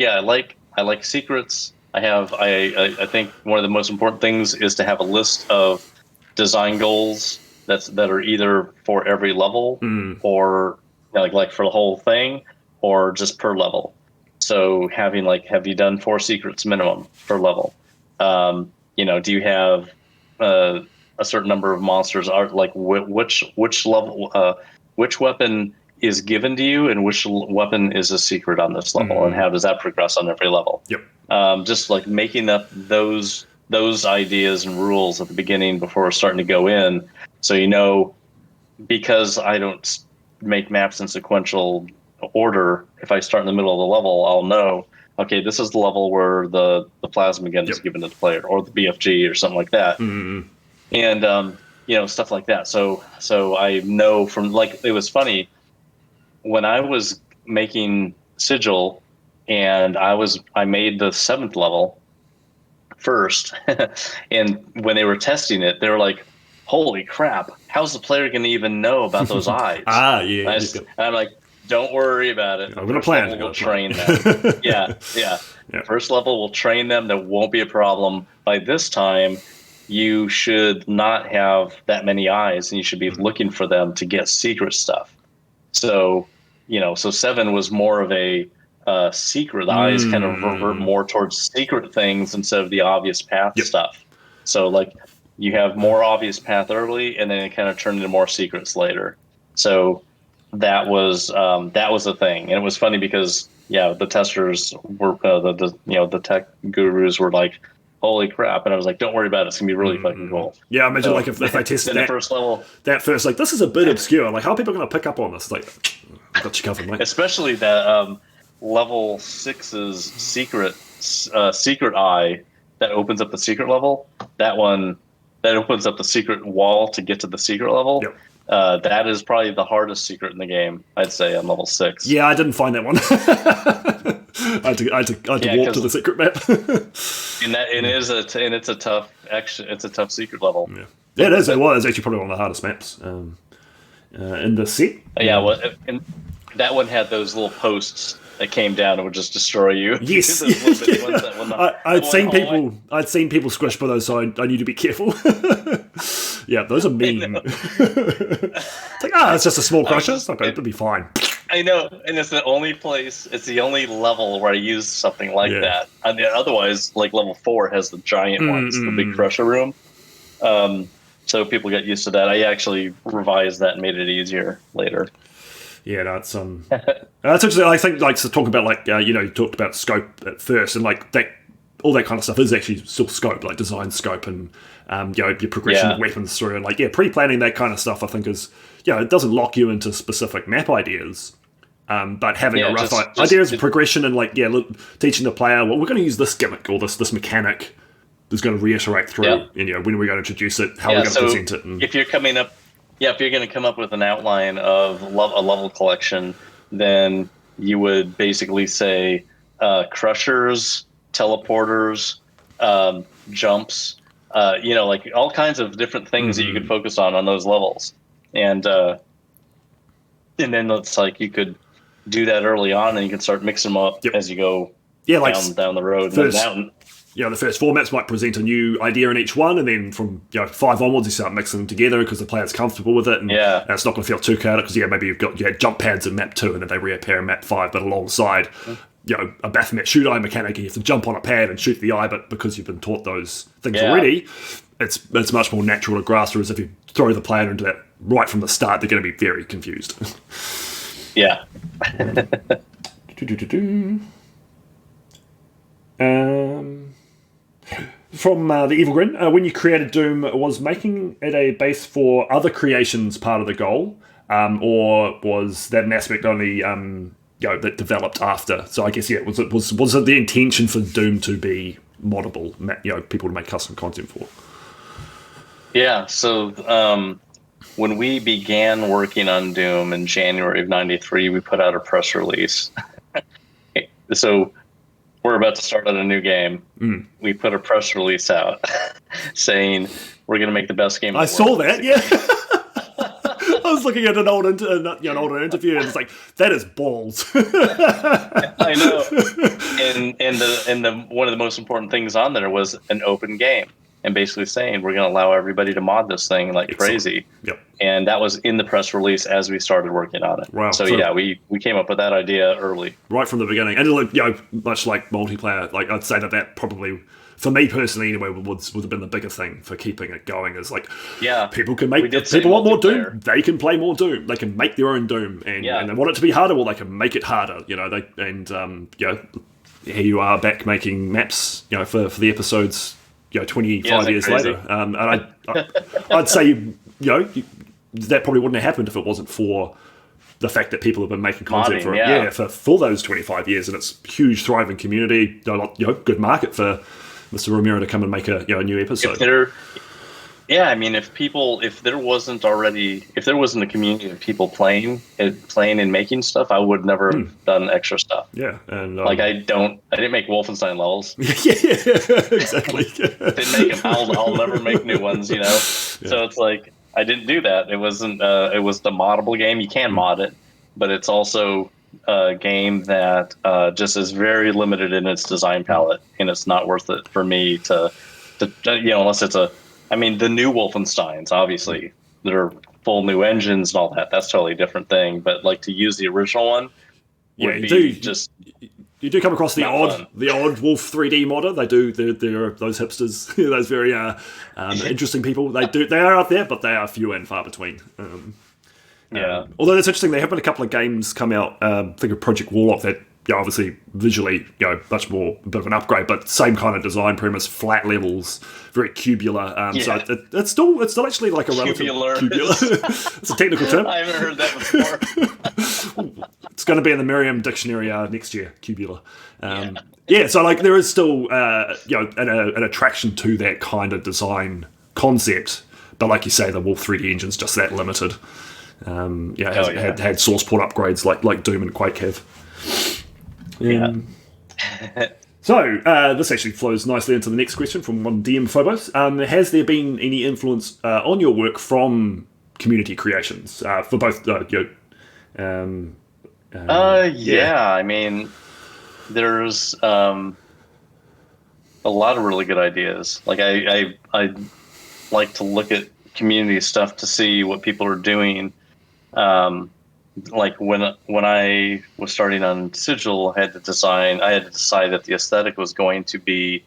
I like secrets. I think one of the most important things is to have a list of design goals that are either for every level or like for the whole thing, or just per level. So having have you done 4 secrets minimum per level? Do you have a certain number of monsters? Are like which level, which weapon is given to you, and which weapon is a secret on this level, and how does that progress on every level? Yep. Just like making up those those ideas and rules at the beginning before starting to go in. So, you know, because I don't make maps in sequential order, if I start in the middle of the level, I'll know, okay, this is the level where the plasma gun is given to the player, or the BFG or something like that. Mm-hmm. And, you know, stuff like that. So I know from, like, it was funny when I was making Sigil and I made the 7th level first. And when they were testing it, they were like, holy crap, how's the player going to even know about those eyes? Yeah. And I'm like, don't worry about it. I'm going to plan. We'll train them. Yeah. First level will train them. There won't be a problem. By this time, you should not have that many eyes, and you should be looking for them to get secret stuff. So, you know, so 7 was more of a secret. The eyes kind of revert more towards secret things instead of the obvious path stuff. So, like, you have more obvious path early, and then it kind of turned into more secrets later. So that was the thing, and it was funny because the testers were the tech gurus were like, holy crap, and I was like, don't worry about it, it's gonna be really fucking cool. Yeah, imagine like if I tested that first level, like, this is a bit obscure, like, how are people gonna pick up on this? Like, I got you covered, mate. Especially that level 6's secret eye that opens up the secret level. That one that opens up the secret wall to get to the secret level. That is probably the hardest secret in the game, I'd say, on level 6. Yeah, I didn't find that one. I had to walk to the secret map. It's a tough secret level. Yeah, it is. It was actually probably one of the hardest maps in the set. Well, and that one had those little posts that came down and would just destroy you. Yes. I'd seen people squish by those, so I need to be careful. Yeah, those are mean. It's like, it's just a small crusher. It'll be fine. I know, and it's the only level where I use something like that. I mean, otherwise, like level 4 has the giant ones, the big crusher room. So people get used to that. I actually revised that and made it easier later. Yeah, that's that's actually, I think, like, to talk about, like, you talked about scope at first, and like that, all that kind of stuff is actually still scope, like design scope, and your progression of weapons through, and like pre-planning that kind of stuff. I think is it doesn't lock you into specific map ideas, but having a rough ideas of progression and like teaching the player, well, we're going to use this gimmick or this mechanic is going to reiterate through, and when are we going to introduce it, how are we going to present it. And, if you're coming up. Yeah, if you're going to come up with an outline of a level collection, then you would basically say crushers, teleporters, jumps, like all kinds of different things that you could focus on those levels. And then it's like you could do that early on, and you can start mixing them up as you go down the road. The first 4 maps might present a new idea in each one, and then from 5 onwards you start mixing them together because the player's comfortable with it, and it's not going to feel too chaotic because maybe you had jump pads in map 2 and then they reappear in map 5, but alongside a Baphomet shoot eye mechanic, and you have to jump on a pad and shoot the eye, but because you've been taught those things already, it's much more natural to grasp. Whereas if you throw the player into that right from the start, they're going to be very confused. From the Evil Grin, when you created Doom, was making it a base for other creations part of the goal, or was that an aspect only that developed after? So I guess was it the intention for Doom to be moddable, people to make custom content for? Yeah. So when we began working on Doom in January of '93, we put out a press release. So we're about to start on a new game. We put a press release out saying we're going to make the best game. I saw that, yeah. I was looking at an older interview, and it's like, that is balls. I know. And the one of the most important things on there was an open game, and basically saying we're going to allow everybody to mod this thing like crazy. Yep. And that was in the press release as we started working on it. Wow. So we came up with that idea early, right from the beginning. And much like multiplayer, like I'd say that probably, for me personally anyway, would have been the bigger thing for keeping it going. Is like, people can make, if people want more Doom, they can play more Doom. They can make their own Doom, and they want it to be harder, well, they can make it harder. Here you are back making maps, for the episodes, 25 that years crazy? later. And I'd say, that probably wouldn't have happened if it wasn't for the fact that people have been making content Modding, for those 25 years, and it's huge, thriving community, good market for Mr. Romero to come and make a new episode. If there wasn't a community of people playing and making stuff, I would never have done extra stuff. Yeah, and I didn't make Wolfenstein levels. yeah, exactly. Didn't make them. I'll never make new ones. So it's like I didn't do that. It wasn't. It was the moddable game. You can mod it, but it's also a game that just is very limited in its design palette, and it's not worth it for me to unless it's the new Wolfensteins, obviously, that are full new engines and all that. That's a totally different thing. But to use the original one, you do come across the odd fun. Wolf 3D modder. They do. They're those hipsters, those very interesting people. They are out there, but they are few and far between. Although that's interesting, there have been a couple of games come out. Think of Project Warlock that obviously visually much more a bit of an upgrade, but same kind of design premise, flat levels, very cubular. So it's still actually like a relative cubular. It's a technical term. I haven't heard that before. It's going to be in the Merriam Dictionary next year, cubular. So there is still an attraction to that kind of design concept, but like you say, the Wolf 3D engine's just that limited. Had source port upgrades like Doom and Quake have. So this actually flows nicely into the next question from one DM Phobos. Has there been any influence on your work from community creations for both? There's a lot of really good ideas. I like to look at community stuff to see what people are doing. When I was starting on Sigil, I had to decide that the aesthetic was going to be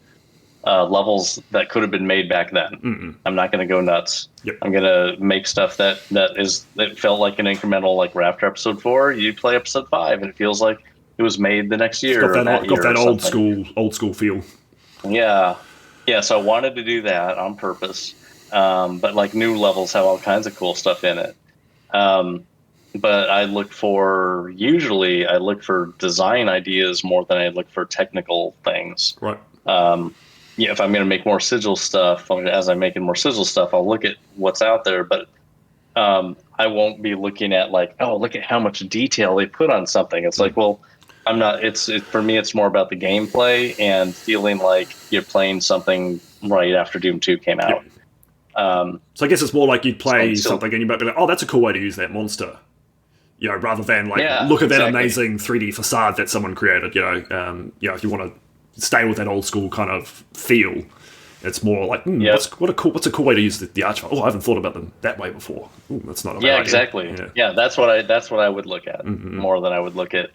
levels that could have been made back then. Mm-mm. I'm not going to go nuts. Yep. I'm going to make stuff that felt like an incremental, like we're after episode 4, you play episode 5, and it feels like it was made the next year. Got that old school feel. Yeah. So I wanted to do that on purpose. But new levels have all kinds of cool stuff in it. But I look for design ideas more than I look for technical things. Right. If I'm going to make more Sigil stuff, as I'm making more Sigil stuff, I'll look at what's out there. But I won't be looking at look at how much detail they put on something. It's I'm not. For me, it's more about the gameplay and feeling like you're playing something right after Doom 2 came out. So I guess it's more like you'd play something and you might be like, oh, that's a cool way to use that monster. Rather than look at that amazing 3D facade that someone created. If you want to stay with that old school kind of feel, it's more like, what's a cool way to use the Archfighter? Oh, I haven't thought about them that way before. Ooh, that's not a bad idea. Exactly. Yeah, that's what I would look at more than I would look at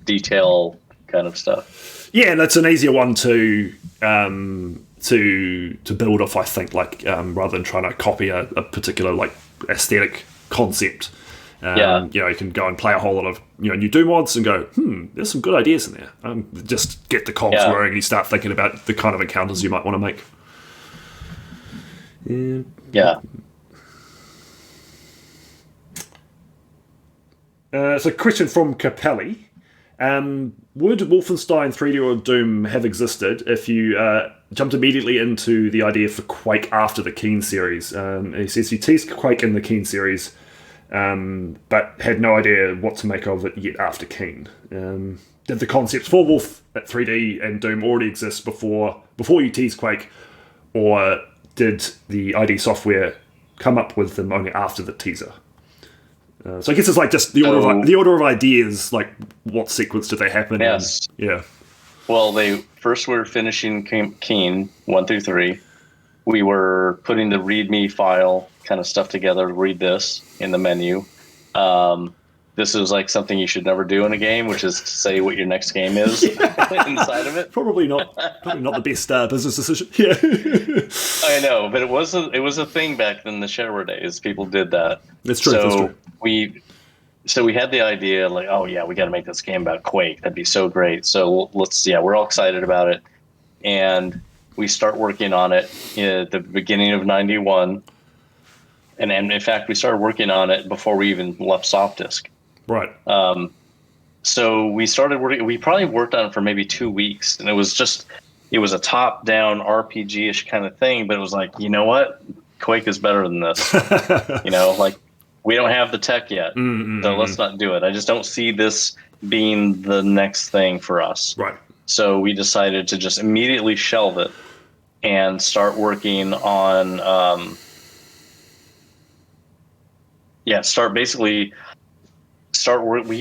detail kind of stuff. Yeah, and it's an easier one to build off, I think, rather than trying to copy a particular aesthetic concept. You can go and play a whole lot of new Doom mods and go, there's some good ideas in there. Just get the cogs whirring and you start thinking about the kind of encounters you might want to make. Yeah. So, question from Capelli. Would Wolfenstein 3D or Doom have existed if you jumped immediately into the idea for Quake after the Keen series? He says he teased Quake in the Keen series, but had no idea what to make of it yet after Keen. Did the concepts for Wolf 3D and Doom already exist before you teased Quake, or did the ID Software come up with them only after the teaser? So I guess it's just the order of ideas, what sequence did they happen in? Yes. Yeah. Well, they first were finishing Keen 1 through 3. We were putting the README file kind of stuff together to read this in the menu. This is something you should never do in a game, which is to say what your next game is inside of it. Probably not the best business decision. Yeah. I know, but it was a thing back in the shareware days. People did that. That's true. That's true. We had the idea we got to make this game about Quake. That'd be so great. So we're all excited about it. And we start working on it at the beginning of '91, and in fact, we started working on it before we even left SoftDisk. Right. So we started working. We probably worked on it for maybe 2 weeks, and it was a top-down RPG-ish kind of thing. But it was like, you know what, Quake is better than this. Like we don't have the tech yet, so let's not do it. I just don't see this being the next thing for us. Right. So we decided to just immediately shelve it and start working on, we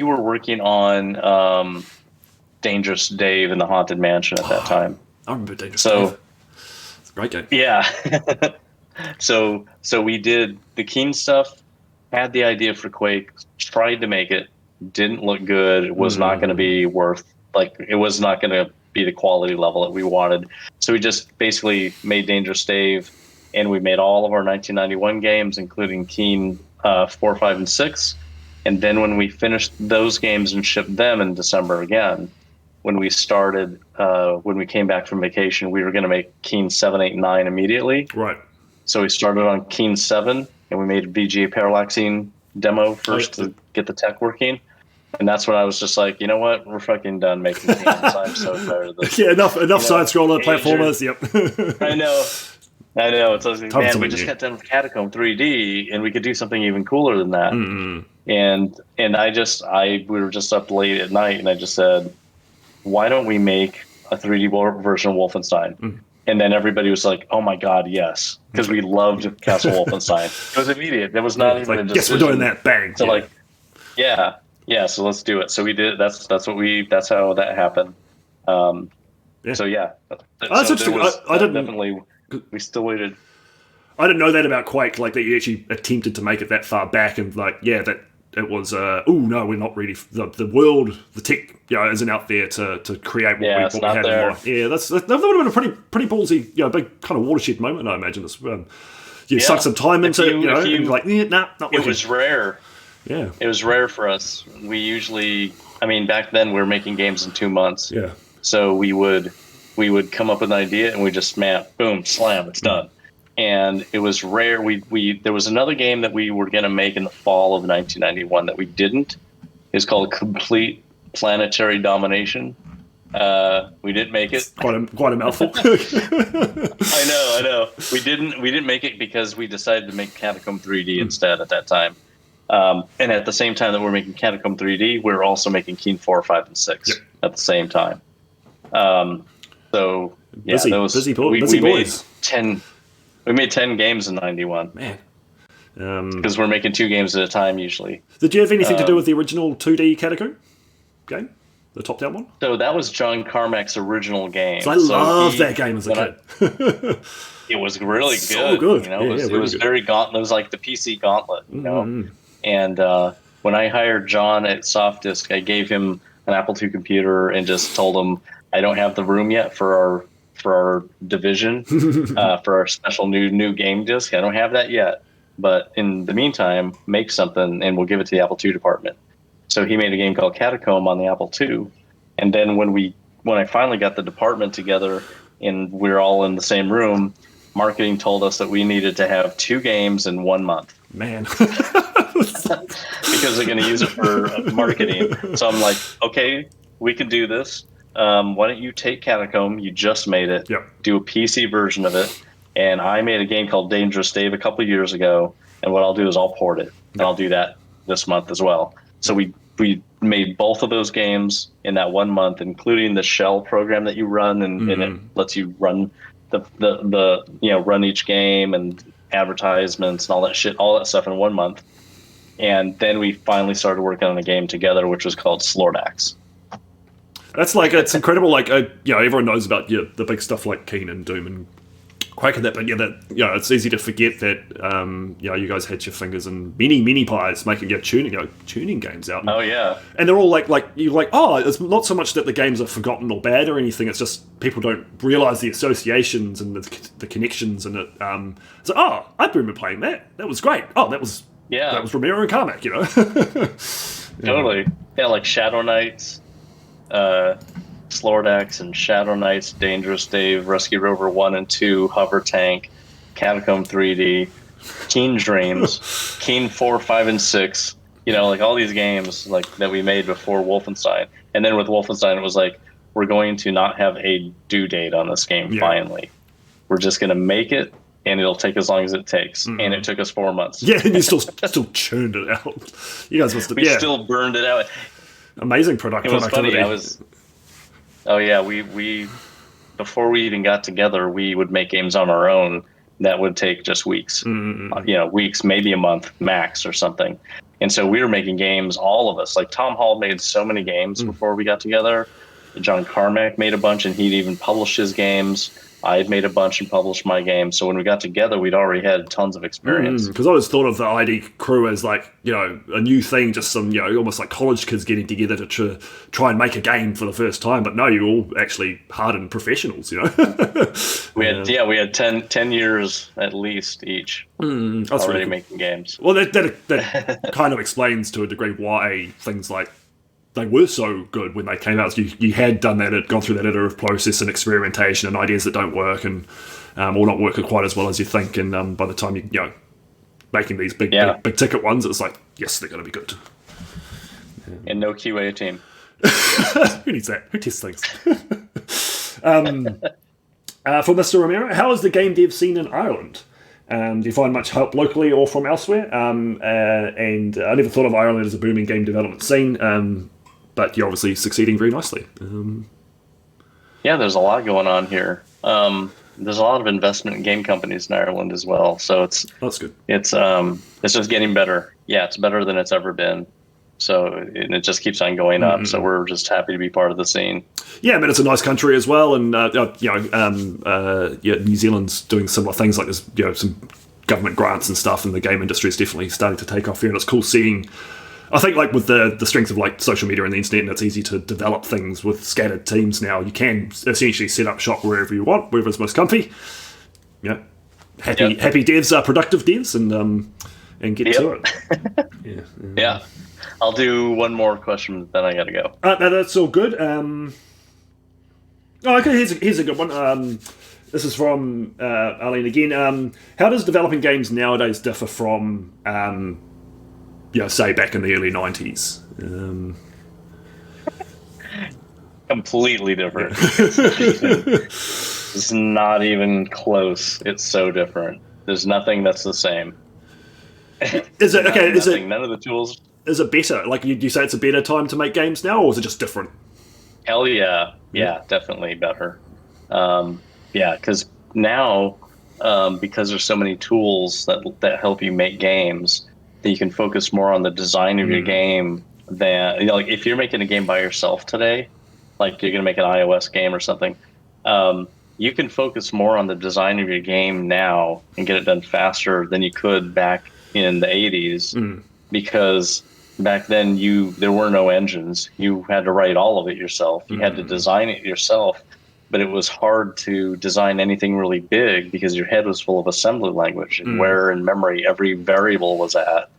were working on Dangerous Dave in the Haunted Mansion at that time. I remember Dangerous Dave. It's a great game. Yeah. So we did the Keen stuff, had the idea for Quake, tried to make it, didn't look good. It was not going to be it was not going to be the quality level that we wanted. So we just basically made Dangerous Dave, and we made all of our 1991 games, including Keen 4, 5, and 6. And then when we finished those games and shipped them in December again, when we came back from vacation, we were going to make Keen 7, 8, and 9 immediately. Right. So we started on Keen 7, and we made a VGA Parallaxing demo first to get the tech working. And that's when I was just like, you know what? We're fucking done making games. I'm so tired of this. Yeah, enough side-scroller platformers. Yep. I know. It's like, man, we just got done with Catacomb 3D, and we could do something even cooler than that. And we were just up late at night, and I just said, why don't we make a 3D version of Wolfenstein? And then everybody was like, oh my God, yes. Because we loved Castle Wolfenstein. It was immediate. It was not even a decision. Yes, we're doing that. Bang. So yeah, so let's do it. So we did. That's how that happened. So yeah. That's interesting. I didn't definitely. We still waited. I didn't know that about Quake. Like that, you actually attempted to make it that far back, and that it was. No, we're not ready. The world, the tech, isn't out there to create what we had in mind. Yeah, that would have been a pretty ballsy, big kind of watershed moment. I imagine this. You suck some time into it, and like, not working. It was rare. Yeah, it was rare for us. We usually, back then we were making games in 2 months. Yeah. So we would come up with an idea and we just boom, slam, it's done. And it was rare. There was another game that we were going to make in the fall of 1991 that we didn't. It's called Complete Planetary Domination. We didn't make it. Quite a mouthful. I know. We didn't make it because we decided to make Catacomb 3D instead at that time. And at the same time that we're making Catacomb 3D, we're also making Keen 4, 5, and 6 at the same time. So yeah, busy we boys. made 10 games in '91. Man, because we're making 2 games at a time usually. Did you have anything to do with the original 2D Catacomb game, the top-down one? So that was John Carmack's original game. So I loved that game as a kid. It was really so good. It was very gauntlet. It was like the PC Gauntlet, And when I hired John at SoftDisk, I gave him an Apple II computer and just told him, I don't have the room yet for our division, for our special new game disc. I don't have that yet. But in the meantime, make something and we'll give it to the Apple II department. So he made a game called Catacomb on the Apple II. And then when I finally got the department together and we were all in the same room, marketing told us that we needed to have 2 games in 1 month. Man. Because they're going to use it for marketing. So I'm like, okay, we can do this. Why don't you take Catacomb? You just made it. Yep. Do a PC version of it. And I made a game called Dangerous Dave a couple of years ago. And what I'll do is I'll port it. And I'll do that this month as well. So we made both of those games in that 1 month, including the shell program that you run, and it lets you run run each game and advertisements and all that stuff in 1 month. And then we finally started working on a game together, which was called Slordax. That's it's incredible. Everyone knows about the big stuff like Keen and Doom and Quake and that, but it's easy to forget that you guys had your fingers in many pies making tuning games out. Oh yeah, and they're all it's not so much that the games are forgotten or bad or anything. It's just people don't realize the associations and the connections, and I remember playing that. That was great. Oh, that was Romero and Carmack. Totally. Yeah, like Shadow Knights. Slordax and Shadow Knights, Dangerous Dave, Rescue Rover 1 and 2, Hover Tank, Catacomb 3D, Keen Dreams, Keen 4, 5, and 6. Like all these games like that we made before Wolfenstein. And then with Wolfenstein, it was like, we're going to not have a due date on this game finally. We're just going to make it, and it'll take as long as it takes. Mm-hmm. And it took us 4 months. Yeah, and you still churned it out. You guys must have... We still burned it out. Amazing productivity. It was funny. We before we even got together, we would make games on our own that would take just weeks. Mm-hmm. Weeks, maybe a month max or something. And so we were making games, all of us. Like Tom Hall made so many games before we got together. John Carmack made a bunch, and he'd even published his games. I had made a bunch and published my games. So when we got together, we'd already had tons of experience. Because I always thought of the ID crew as like, a new thing, just some, almost like college kids getting together to try and make a game for the first time. But no, you're all actually hardened professionals, We had 10 years at least each that's already really cool. Making games. Well, that kind of explains to a degree why things like they were so good when they came out. You had done that, gone through that iterative process and experimentation and ideas that don't work and or not work quite as well as you think. And by the time you making these big ticket ones, it's like, yes, they're going to be good. And no QA team. Who needs that? Who tests things? For Mr. Romero, how is the game dev scene in Ireland? Do you find much help locally or from elsewhere? And I never thought of Ireland as a booming game development scene. But you're obviously succeeding very nicely. Yeah, there's a lot going on here. There's a lot of investment in game companies in Ireland as well. So that's good. It's just getting better. Yeah, it's better than it's ever been. So and it just keeps on going up. So we're just happy to be part of the scene. Yeah, I mean, it's a nice country as well, and New Zealand's doing similar things like there's some government grants and stuff, and the game industry is definitely starting to take off here, and it's cool seeing. I think like with the strength of like social media and the internet, and it's easy to develop things with scattered teams now. You can essentially set up shop wherever you want, wherever's most comfy. Happy devs are productive devs, and get to it. Yeah. I'll do one more question, then I gotta go. No, that's all good. Okay, here's a good one. This is from Arlene again. How does developing games nowadays differ from, say, back in the early 90s? Completely different. It's not even close. It's so different. There's nothing that's the same. Is it okay? Is it none of the tools? Is it better? Like, you say it's a better time to make games now, or is it just different? Hell yeah. Yeah, definitely better. Because now, because there's so many tools that help you make games, that you can focus more on the design of your game than, like, if you're making a game by yourself today, like you're going to make an iOS game or something, you can focus more on the design of your game now and get it done faster than you could back in the 80s, because back then there were no engines. You had to write all of it yourself. You had to design it yourself, but it was hard to design anything really big because your head was full of assembly language and where in memory every variable was at,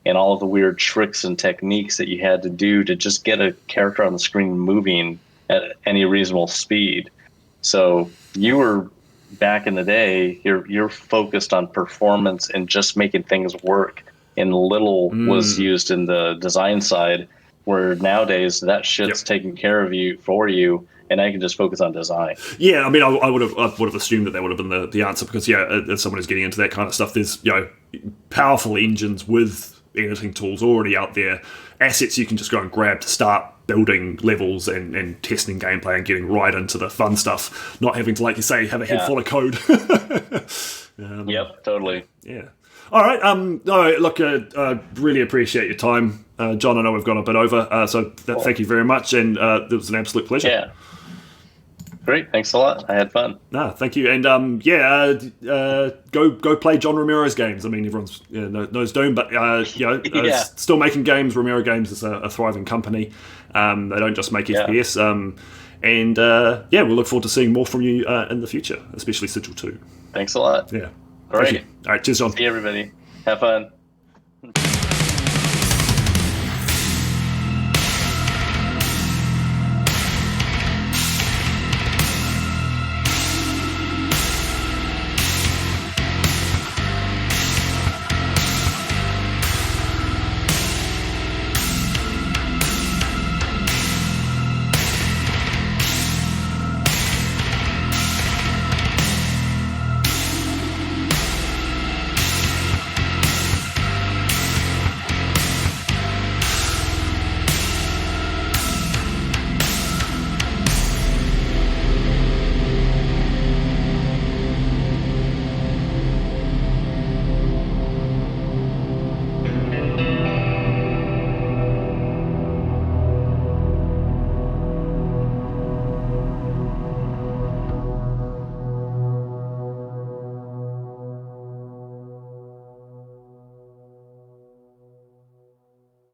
and all of the weird tricks and techniques that you had to do to just get a character on the screen moving at any reasonable speed. So you were, back in the day, you're focused on performance and just making things work, and little was used in the design side, where nowadays that shit's taken care of you for you, and I can just focus on design. Yeah, I mean, I would have assumed that would have been the answer, because as someone who's getting into that kind of stuff, there's powerful engines with editing tools already out there, assets you can just go and grab to start building levels and testing gameplay and getting right into the fun stuff, not having to, like you say, have a head full of code. Yep, totally. Yeah. All right. No, look, really appreciate your time, John. I know we've gone a bit over, thank you very much, and it was an absolute pleasure. Yeah. Great. Thanks a lot. I had fun. No, thank you. And go play John Romero's games. I mean, everyone's knows Doom, but still making games. Romero Games is a thriving company. They don't just make FPS. We'll look forward to seeing more from you in the future, especially Sigil 2. Thanks a lot. Yeah. Great. All right. Cheers, John. See everybody. Have fun.